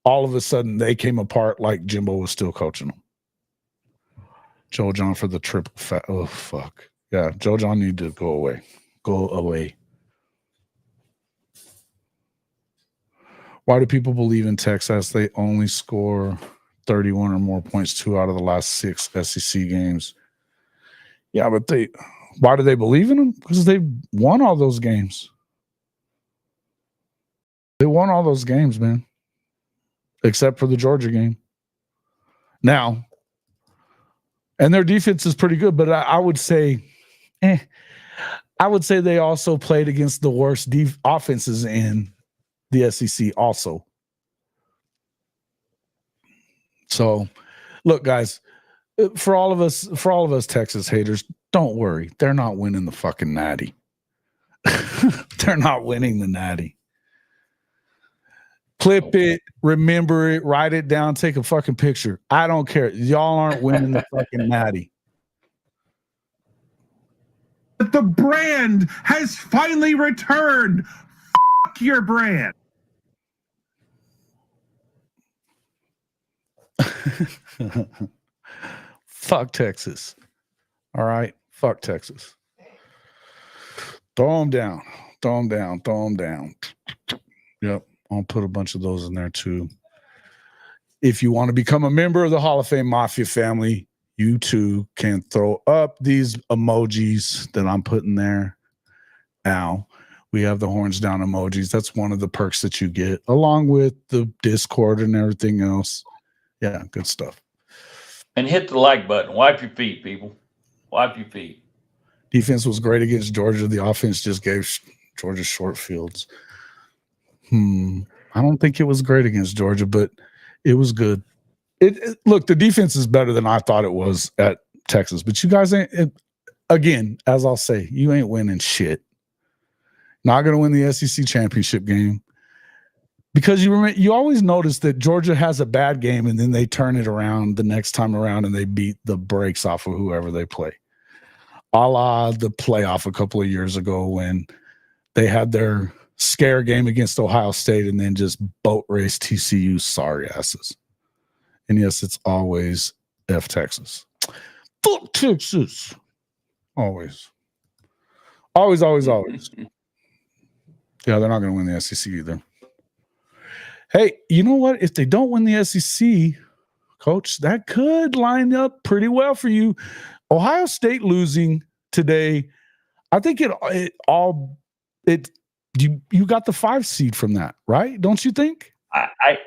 all of a sudden they came apart like Jimbo was still coaching them. Joe John for the triple fat. Oh, fuck. Yeah, Joe John need to go away. Go away. Why do people believe in Texas? They only score 31 or more points 2 out of the last 6 SEC games. Yeah, but why do they believe in them? Because they won all those games. They won all those games, man. Except for the Georgia game. Now, and their defense is pretty good, but I would say, I would say they also played against the worst offenses in the SEC also. So, look, guys, for all of us Texas haters, don't worry. They're not winning the fucking Natty. They're not winning the Natty. Clip it, remember it, write it down, take a fucking picture. I don't care. Y'all aren't winning the fucking Natty. But the brand has finally returned. Fuck your brand. Fuck Texas. All right. Fuck Texas. Throw them down. Throw them down. Throw them down. Yep. I'll put a bunch of those in there too. If you want to become a member of the Hall of Fame Mafia family, you too can throw up these emojis that I'm putting there. Now, we have the horns down emojis. That's one of the perks that you get, along with the Discord and everything else. Yeah, good stuff. And hit the like button. Wipe your feet, people. Wipe your feet. Defense was great against Georgia. The offense just gave Georgia short fields. I don't think it was great against Georgia, but it was good. Look, the defense is better than I thought it was at Texas, but you guys ain't. Again, as I'll say, you ain't winning shit. Not going to win the SEC championship game because you always notice that Georgia has a bad game and then they turn it around the next time around and they beat the brakes off of whoever they play. A la the playoff a couple of years ago when they had their scare game against Ohio State and then just boat race TCU's sorry asses. And yes, it's always F Texas. Fuck Texas. Always. Always, always, always. Yeah, they're not going to win the SEC either. Hey, you know what? If they don't win the SEC, Coach, that could line up pretty well for you. Ohio State losing today, I think you got the 5 seed from that, right? Don't you think? I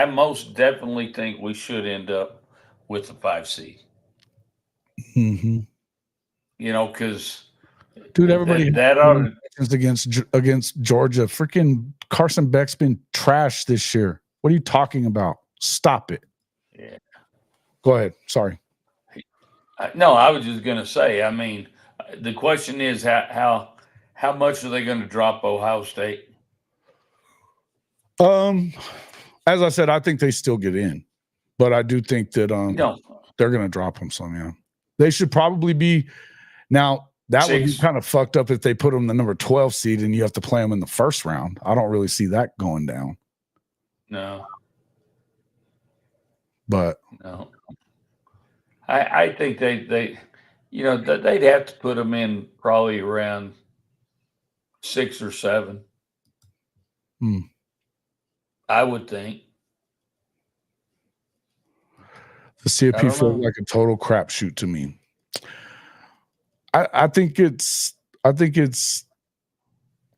most definitely think we should end up with the 5 seed. Mm-hmm. You know, because Dude, everybody that ought against Georgia. Freaking Carson Beck's been trash this year. What are you talking about? Stop it. yeah. Go ahead. Sorry. No, I was just going to say. I mean, the question is how much are they going to drop Ohio State? As I said, I think they still get in, but I do think that they're going to drop them some. Yeah, they should probably be now. That 6. would be kind of fucked up if they put them the number 12 seed and you have to play them in the first round. I don't really see that going down. No. But no, I think they you know they'd have to put them in probably around 6 or 7. I would think. The CFP feels like a total crapshoot to me. I think it's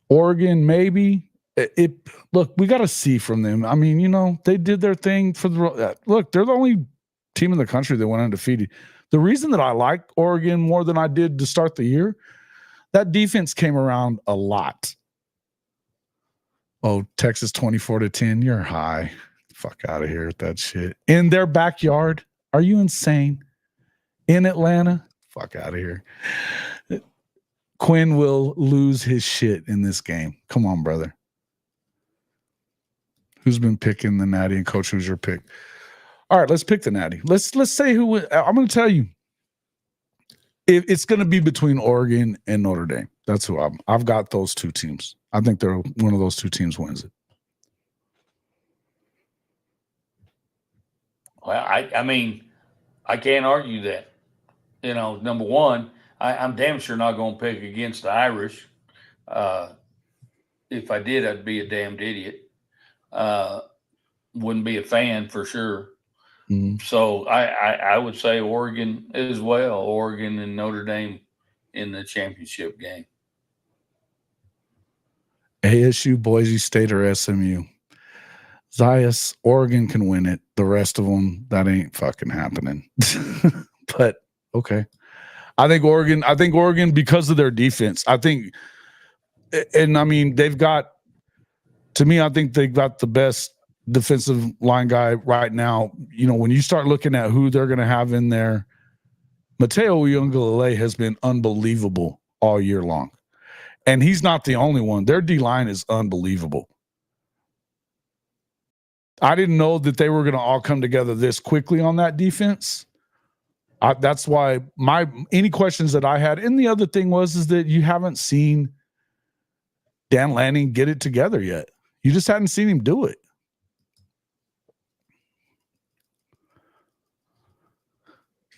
Oregon, maybe. Look, we got to see from them. I mean, you know, they did their thing for the look. They're the only team in the country that went undefeated. The reason that I like Oregon more than I did to start the year, that defense came around a lot. Oh, Texas 24-10. You're high. Fuck out of here with that shit. In their backyard. Are you insane? In Atlanta? Fuck out of here. Quinn will lose his shit in this game. Come on, brother. Who's been picking the Natty? And Coach, who's your pick? All right, let's pick the Natty. Let's say who. I'm going to tell you. It's going to be between Oregon and Notre Dame. That's who I've got those 2 teams. I think they're one of those 2 teams wins it. Well, I mean, I can't argue that. You know, number one, I'm damn sure not going to pick against the Irish. If I did, I'd be a damned idiot. Wouldn't be a fan for sure. Mm-hmm. So I would say Oregon as well. Oregon and Notre Dame in the championship game. ASU, Boise State, or SMU. Zias, Oregon can win it. The rest of them, that ain't fucking happening. But okay. I think Oregon, because of their defense, I mean, they've got, to me, I think they've got the best defensive line guy right now. You know, when you start looking at who they're going to have in there, Mateo Uiagalelei has been unbelievable all year long. And he's not the only one. Their D-line is unbelievable. I didn't know that they were going to all come together this quickly on that defense. That's why any questions that I had. And the other thing is that you haven't seen Dan Lanning get it together yet. You just hadn't seen him do it.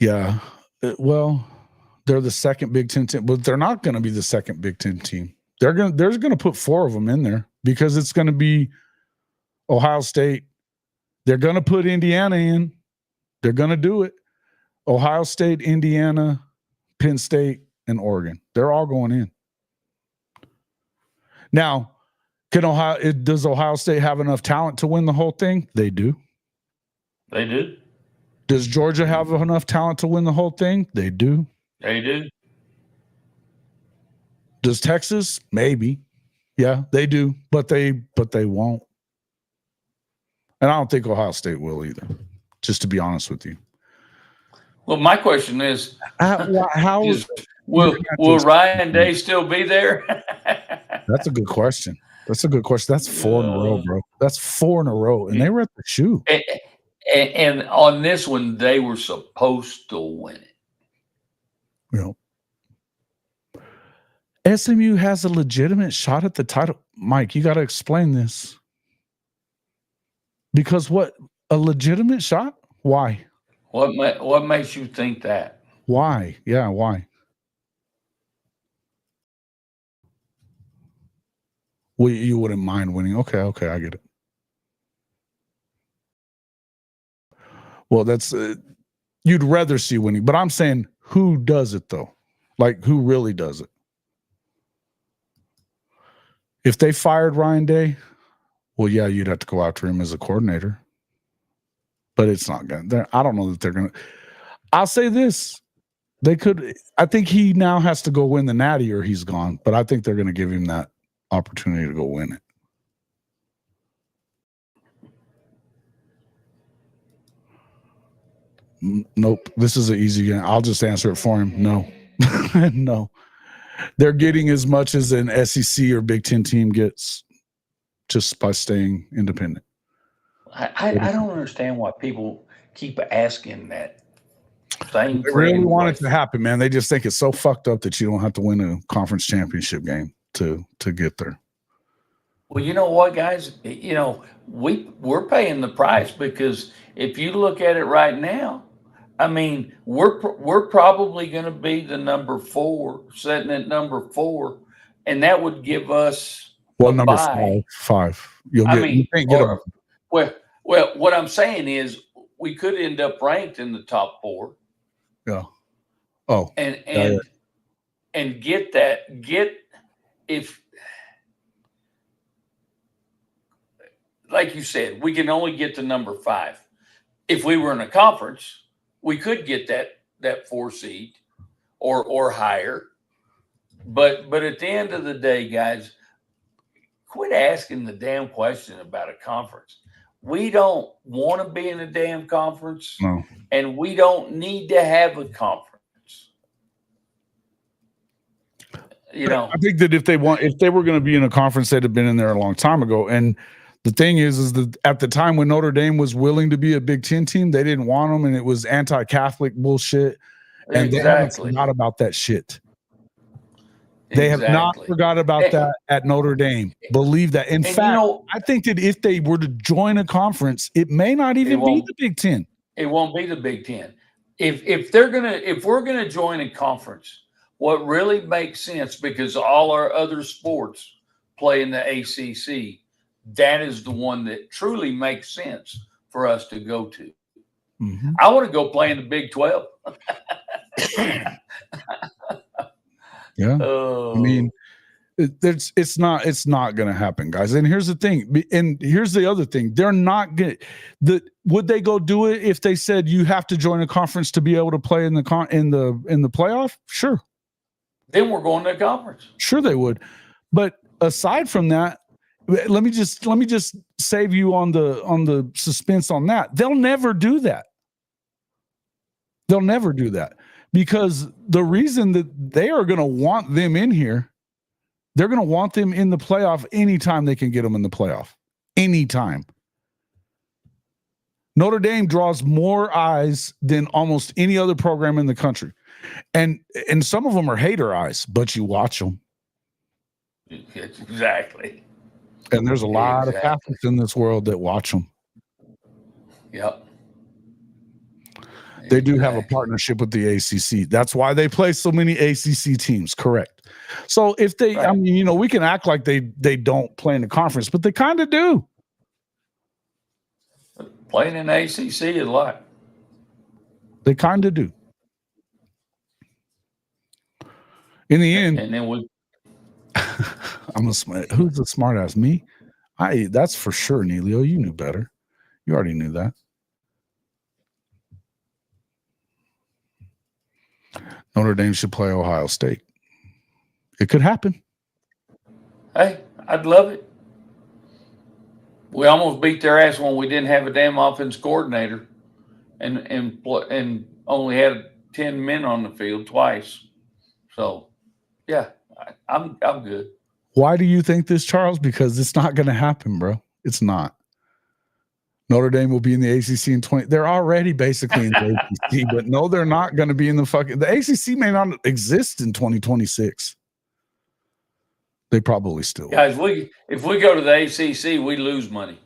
Yeah. Well, they're the second Big Ten team, but they're not going to be the second Big Ten team. They're going to put 4 of them in there because it's going to be Ohio State. They're going to put Indiana in. They're going to do it. Ohio State, Indiana, Penn State, and Oregon. They're all going in. Now, does Ohio State have enough talent to win the whole thing? They do. They do. Does Georgia have enough talent to win the whole thing? They do. They do. Does Texas? Maybe. Yeah, they do, but they won't. And I don't think Ohio State will either, just to be honest with you. Well, my question is, will Ryan Day still be there? That's a good question. That's 4 in a row, bro. That's 4 in a row, and they were at the shoe. And on this one, they were supposed to win it. You know, SMU has a legitimate shot at the title. Mike, you got to explain this. Because what? A legitimate shot? Why? What makes you think that? Why? Yeah, why? Well, you wouldn't mind winning. Okay, I get it. Well, that's you'd rather see winning, but I'm saying who does it though? Like who really does it? If they fired Ryan Day, well, yeah, you'd have to go after him as a coordinator. But it's not gonna. I don't know that they're gonna. I'll say this: they could. I think he now has to go win the Natty, or he's gone. But I think they're going to give him that opportunity to go win it. Nope. This is an easy game. I'll just answer it for him. No. No. They're getting as much as an SEC or Big Ten team gets just by staying independent. I don't understand why people keep asking that. They really want it to happen, man. They just think it's so fucked up that you don't have to win a conference championship game to get there. Well, you know what, guys? You know, we're paying the price because if you look at it right now, I mean, we're probably going to be the number 4, sitting at number 4, and that would give us number bye. 5. You can't get them. Well, what I'm saying is we could end up ranked in the top 4. Yeah. Oh. And get if, like you said, we can only get to number 5. If we were in a conference, we could get that 4 seed or higher. But at the end of the day, guys, quit asking the damn question about a conference. We don't want to be in a damn conference, no. And we don't need to have a conference. You know, I think that if they were going to be in a conference, they'd have been in there a long time ago. And the thing is that at the time when Notre Dame was willing to be a Big Ten team, they didn't want them, and it was anti-Catholic bullshit. And they haven't forgot about that shit. They have not forgot about that at Notre Dame. Believe that. In fact, I think that if they were to join a conference, it may not even be the Big Ten. It won't be the Big Ten. If we're gonna join a conference, what really makes sense, because all our other sports play in the ACC, that is the one that truly makes sense for us to go to. Mm-hmm. I want to go play in the Big 12. Yeah. I mean, it's not going to happen, guys. And here's the thing. And here's the other thing. They're not going to, would they go do it if they said you have to join a conference to be able to play in the playoff? Sure. Then we're going to a conference. Sure they would. But aside from that, let me just save you on the suspense on that. They'll never do that. They'll never do that. Because the reason that they are going to want them in here, they're going to want them in the playoff anytime they can get them in the playoff. Anytime. Notre Dame draws more eyes than almost any other program in the country. And some of them are hater eyes, but you watch them. Exactly. And there's a lot of Catholics in this world that watch them. Yep. They do have a partnership with the ACC. That's why they play so many ACC teams. Correct. So if they, I mean, you know, we can act like they don't play in the conference, but they kind of do. Playing in the ACC is a lot. They kind of do. In the end, and then we. Who's the smart ass? Me? That's for sure, Neilio. You knew better. You already knew that. Notre Dame should play Ohio State. It could happen. Hey, I'd love it. We almost beat their ass when we didn't have a damn offense coordinator, and only had 10 men on the field twice. So, yeah, I'm good. Why do you think this, Charles? Because it's not going to happen, bro. It's not. Notre Dame will be in the ACC in 20. They're already basically in the ACC, but no, they're not going to be in the ACC may not exist in 2026. They probably still will. Guys, if we go to the ACC, we lose money.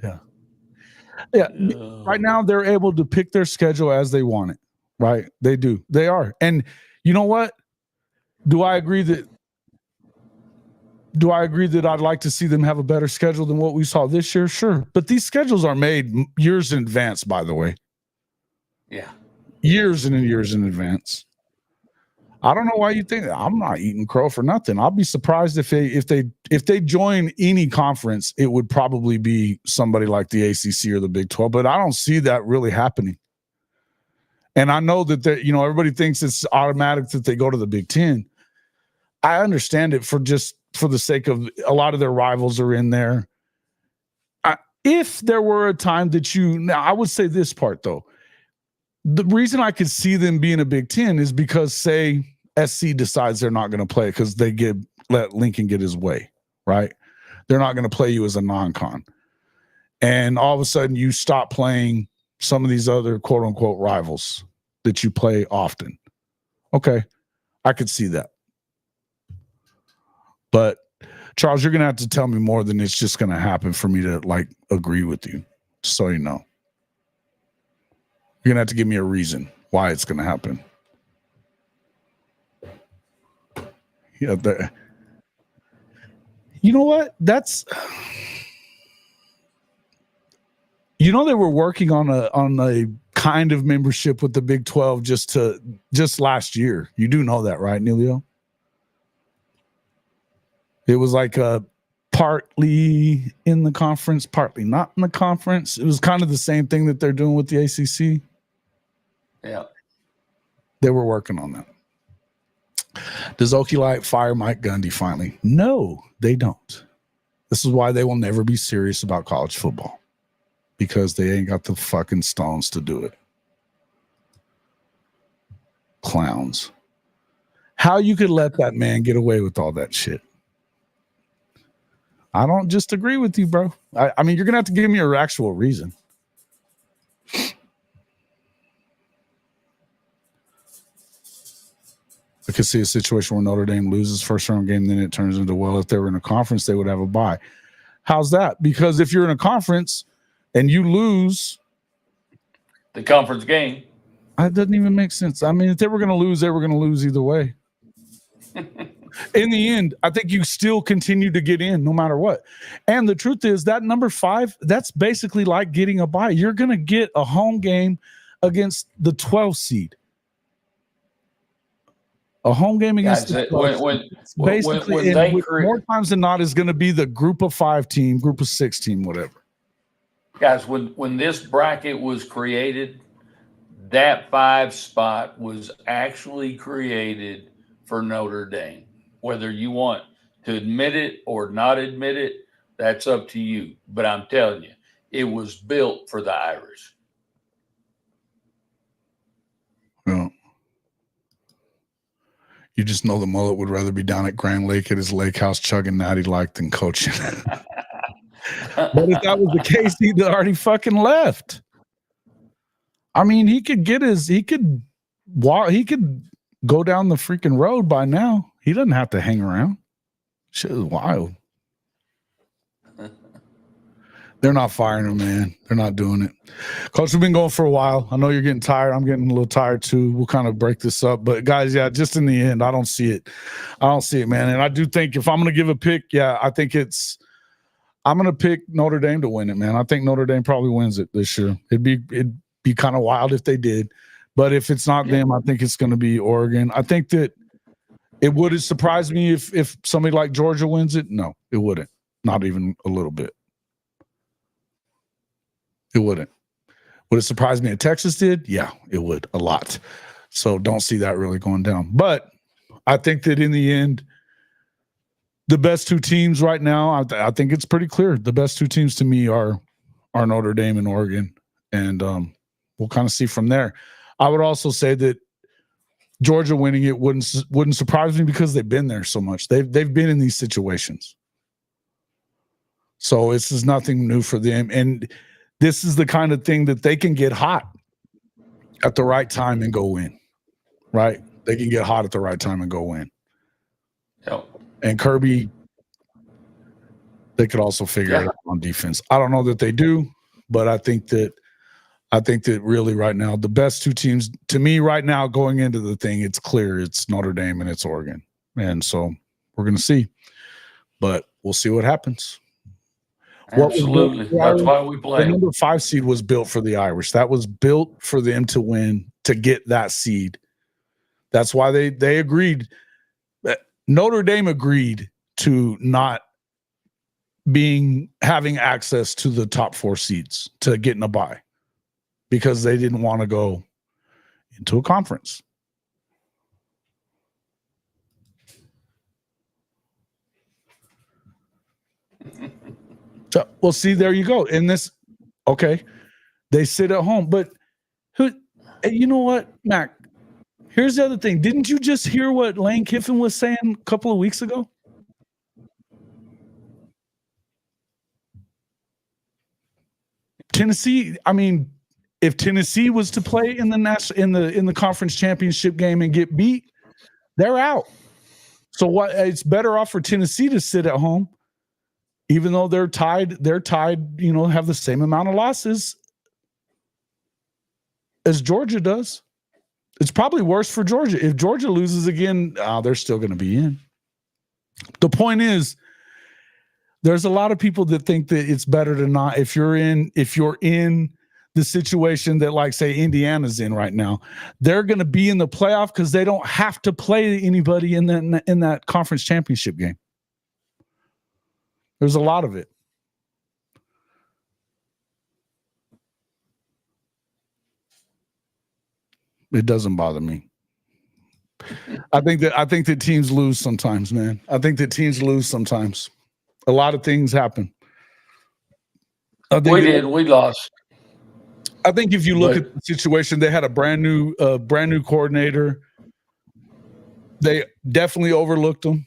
Yeah. Right now, they're able to pick their schedule as they want it. Right? They do. They are. And you know what? Do I agree that Do I agree that I'd like to see them have a better schedule than what we saw this year? Sure. But these schedules are made years in advance, by the way. Yeah. Years and years in advance. I don't know why you think that. I'm not eating crow for nothing. I'll be surprised if they join any conference, it would probably be somebody like the ACC or the Big 12, but I don't see that really happening. And I know that everybody thinks it's automatic that they go to the Big 10. I understand it for the sake of a lot of their rivals are in there. If there were a time that now I would say this part though. The reason I could see them being a Big 10 is because, say, SC decides they're not going to play because they let Lincoln get his way, right? They're not going to play you as a non-con. And all of a sudden you stop playing some of these other quote-unquote rivals that you play often. Okay, I could see that. But, Charles, you're going to have to tell me more than it's just going to happen for me to, agree with you, just so you know. You're going to have to give me a reason why it's going to happen. Yeah, you know what? They were working on a kind of membership with the Big 12 just last year. You do know that, right, Neilio? It was like partly in the conference, partly not in the conference. It was kind of the same thing that they're doing with the ACC. Yeah. They were working on that. Does Okie Light fire Mike Gundy finally? No, they don't. This is why they will never be serious about college football. Because they ain't got the fucking stones to do it. Clowns. How you could let that man get away with all that shit? I don't just agree with you, bro. I mean, you're going to have to give me your actual reason. I could see a situation where Notre Dame loses first round game, then it turns into, well, if they were in a conference, they would have a bye. How's that? Because if you're in a conference and you lose the conference game, it doesn't even make sense. I mean, if they were going to lose, they were going to lose either way. In the end, I think you still continue to get in no matter what. And the truth is that number 5, that's basically like getting a bye. You're going to get a home game against the 12 seed. A home game against the 12 seed. More times than not is going to be the group of 5 team, group of 6 team, whatever. Guys, when this bracket was created, that 5 spot was actually created for Notre Dame. Whether you want to admit it or not admit it, that's up to you. But I'm telling you, it was built for the Irish. Well, you just know the mullet would rather be down at Grand Lake at his lake house chugging natty like than coaching. But if that was the case, he'd already fucking left. I mean, he could go down the freaking road by now. He doesn't have to hang around. Shit is wild. They're not firing him, man. They're not doing it. Coach, we've been going for a while. I know you're getting tired. I'm getting a little tired too. We'll kind of break this up. But guys, yeah, just in the end, I don't see it. Man. And I do think if I'm going to give a pick, I think I'm going to pick Notre Dame to win it, man. I think Notre Dame probably wins it this year. It'd be kind of wild if they did. But if it's not them, I think it's going to be Oregon. I think that it would have surprised me if somebody like Georgia wins it. No, it wouldn't. Not even a little bit. It wouldn't. Would it surprise me if Texas did? Yeah, it would a lot. So don't see that really going down. But I think that in the end, the best 2 teams right now, I think it's pretty clear. The best 2 teams to me are Notre Dame and Oregon. And we'll kind of see from there. I would also say that Georgia winning it wouldn't surprise me because they've been there so much. They've been in these situations. So this is nothing new for them. And this is the kind of thing that they can get hot at the right time and go win. Right? They can get hot at the right time and go win. Yep. And Kirby, they could also figure it out on defense. I don't know that they do, but I think that really right now, the best 2 teams to me right now going into the thing, it's clear it's Notre Dame and it's Oregon. And so we're going to see. but we'll see what happens. Absolutely. That's why we play. The number 5 seed was built for the Irish. That was built for them to win, to get that seed. That's why they agreed. Notre Dame agreed to not having access to the top 4 seeds to get in a bye because they didn't want to go into a conference. So we'll see. There you go. In this, okay, they sit at home, but you know what, Mac? Here's the other thing. Didn't you just hear what Lane Kiffin was saying a couple of weeks ago? Tennessee. I mean, if Tennessee was to play in the conference championship game and get beat, they're out. So what? It's better off for Tennessee to sit at home. Even though they're tied, have the same amount of losses as Georgia does. It's probably worse for Georgia. If Georgia loses again, they're still going to be in. The point is, there's a lot of people that think that it's better to not. If you're in the situation that, like, say, Indiana's in right now, they're going to be in the playoff because they don't have to play anybody in that conference championship game. There's a lot of it. It doesn't bother me. I think that teams lose sometimes, man. I think that teams lose sometimes. A lot of things happen. We lost. I think if you look at the situation, they had a brand new coordinator. They definitely overlooked them.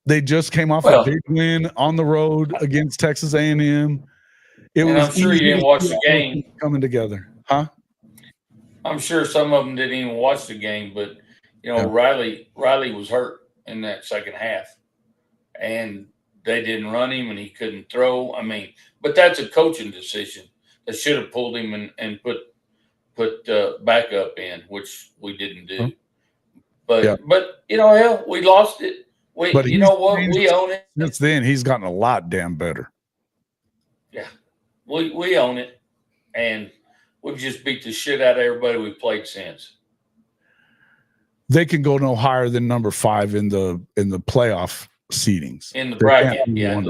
They just came off a big win on the road against Texas A&M. I'm sure you didn't watch the game coming together, huh? I'm sure some of them didn't even watch the game, but Riley was hurt in that second half, and they didn't run him, and he couldn't throw. I mean, but that's a coaching decision. They should have pulled him and put backup in, which we didn't do. But hell, we lost it. You know what? We own it. Since then, he's gotten a lot damn better. Yeah, we own it, and we've just beat the shit out of everybody we've played since. They can go no higher than number 5 in the playoff seedings. In the bracket, yeah,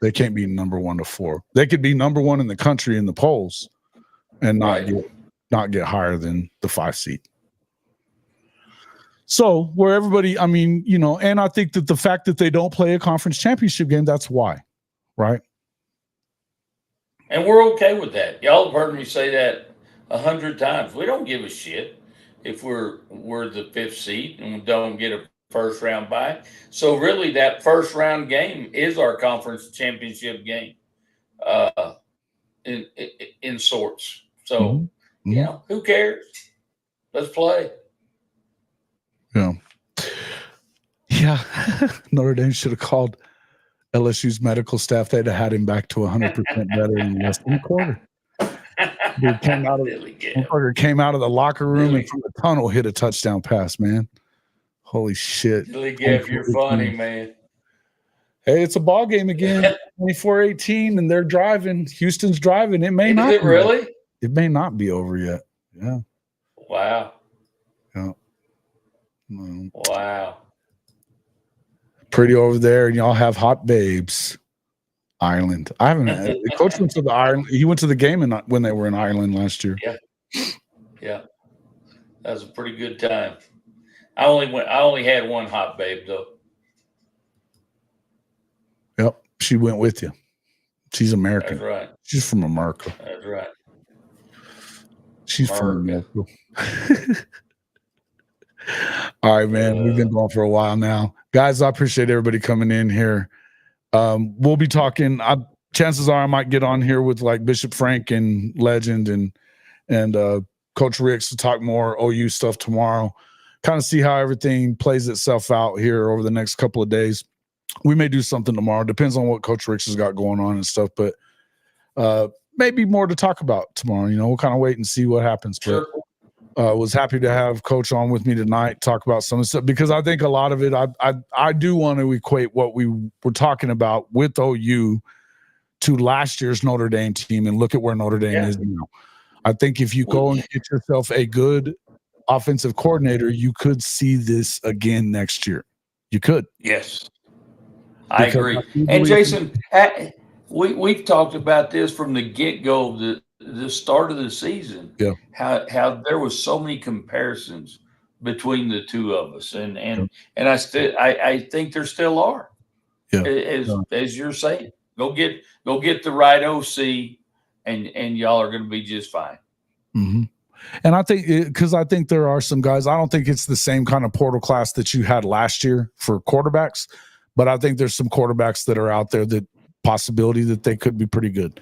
they can't be number 1 to 4. They could be number 1 in the country in the polls, and not get higher than the 5 seed. So where everybody, and I think that the fact that they don't play a conference championship game, that's why, right? And we're okay with that. Y'all have heard me say that 100 times. We don't give a shit if we're the 5th seed and we don't get a first round bye. So really, that first round game is our conference championship game, in sorts. So who cares? Let's play. Yeah. Notre Dame should have called LSU's medical staff. They'd have had him back to 100% better in less than a quarter. Dude came out of the locker room and from the tunnel hit a touchdown pass, man. Holy shit. Billy Gaff, you're funny, man. Hey, it's a ball game again. 24-18, and they're driving. Houston's driving. It may not. Is it really? It may not be over yet. Yeah. Wow. Yeah. Wow. Pretty over there, and y'all have hot babes. Ireland. I haven't. The coach went to the Ireland. He went to the game when they were in Ireland last year. Yeah. That was a pretty good time. I only had one hot babe though. Yep, she went with you. She's American. That's right. She's from America. That's right. She's from America. All right, man. We've been going for a while now. Guys, I appreciate everybody coming in here. We'll be talking. Chances are I might get on here with like Bishop Frank and Legend and Coach Ricks to talk more OU stuff tomorrow. Kind of see how everything plays itself out here over the next couple of days. We may do something tomorrow. Depends on what Coach Ricks has got going on and stuff, but maybe more to talk about tomorrow. We'll kind of wait and see what happens. Sure. Was happy to have Coach on with me tonight, talk about some of the stuff, because I think a lot of it, I do want to equate what we were talking about with OU to last year's Notre Dame team and look at where Notre Dame is now. I think if you go and get yourself a good offensive coordinator, you could see this again next year. You could. Yes, I agree. And Jason, we've talked about this from the get-go, the start of the season. Yeah. How there was so many comparisons between the two of us, and I think there still are. Yeah. As you're saying, go get the right OC, and y'all are going to be just fine. Mm-hmm. And I think because I think there are some guys. I don't think it's the same kind of portal class that you had last year for quarterbacks, but I think there's some quarterbacks that are out there that possibility that they could be pretty good.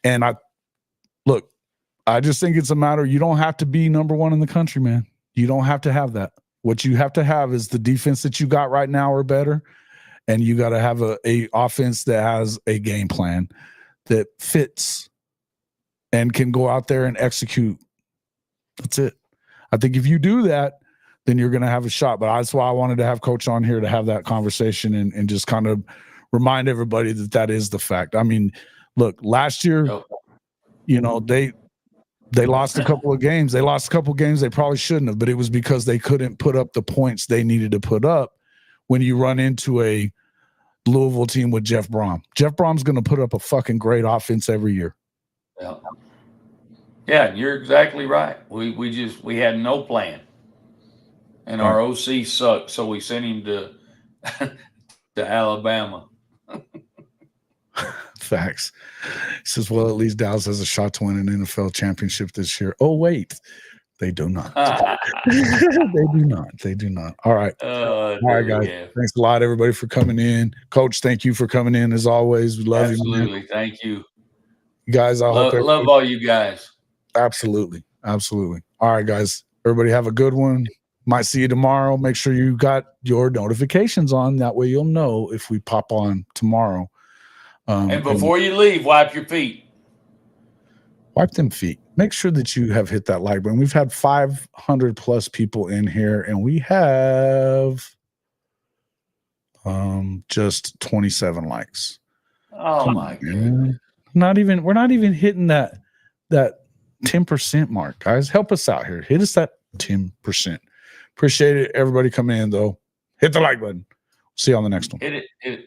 And I just think it's a matter. You don't have to be number one in the country, man. You don't have to have that. What you have to have is the defense that you got right now or better, and you got to have a offense that has a game plan that fits and can go out there and execute. That's it. I think if you do that, then you're going to have a shot. But that's why I wanted to have Coach on here to have that conversation and just kind of remind everybody that is the fact. I mean, look, last year, they lost a couple of games. They lost a couple of games they probably shouldn't have, but it was because they couldn't put up the points they needed to put up when you run into a Louisville team with Jeff Brom. Jeff Brom's going to put up a fucking great offense every year. Yeah, you're exactly right. We had no plan, and our OC sucked, so we sent him to Alabama. Facts. He says, well, at least Dallas has a shot to win an NFL championship this year. Oh, wait. They do not. They do not. All right. All right, guys. Yeah. Thanks a lot, everybody, for coming in. Coach, thank you for coming in as always. We love you. Absolutely. Thank you. Guys, I love all you guys. Absolutely. Absolutely. All right, guys. Everybody have a good one. Might see you tomorrow. Make sure you got your notifications on. That way you'll know if we pop on tomorrow. And before you leave, wipe your feet. Wipe them feet. Make sure that you have hit that like button. We've had 500 plus people in here, and we have just 27 likes. Oh my God. We're not even hitting that 10% mark, guys. Help us out here. Hit us that 10%. Appreciate it. Everybody come in though. Hit the like button. See you on the next one. Hit it.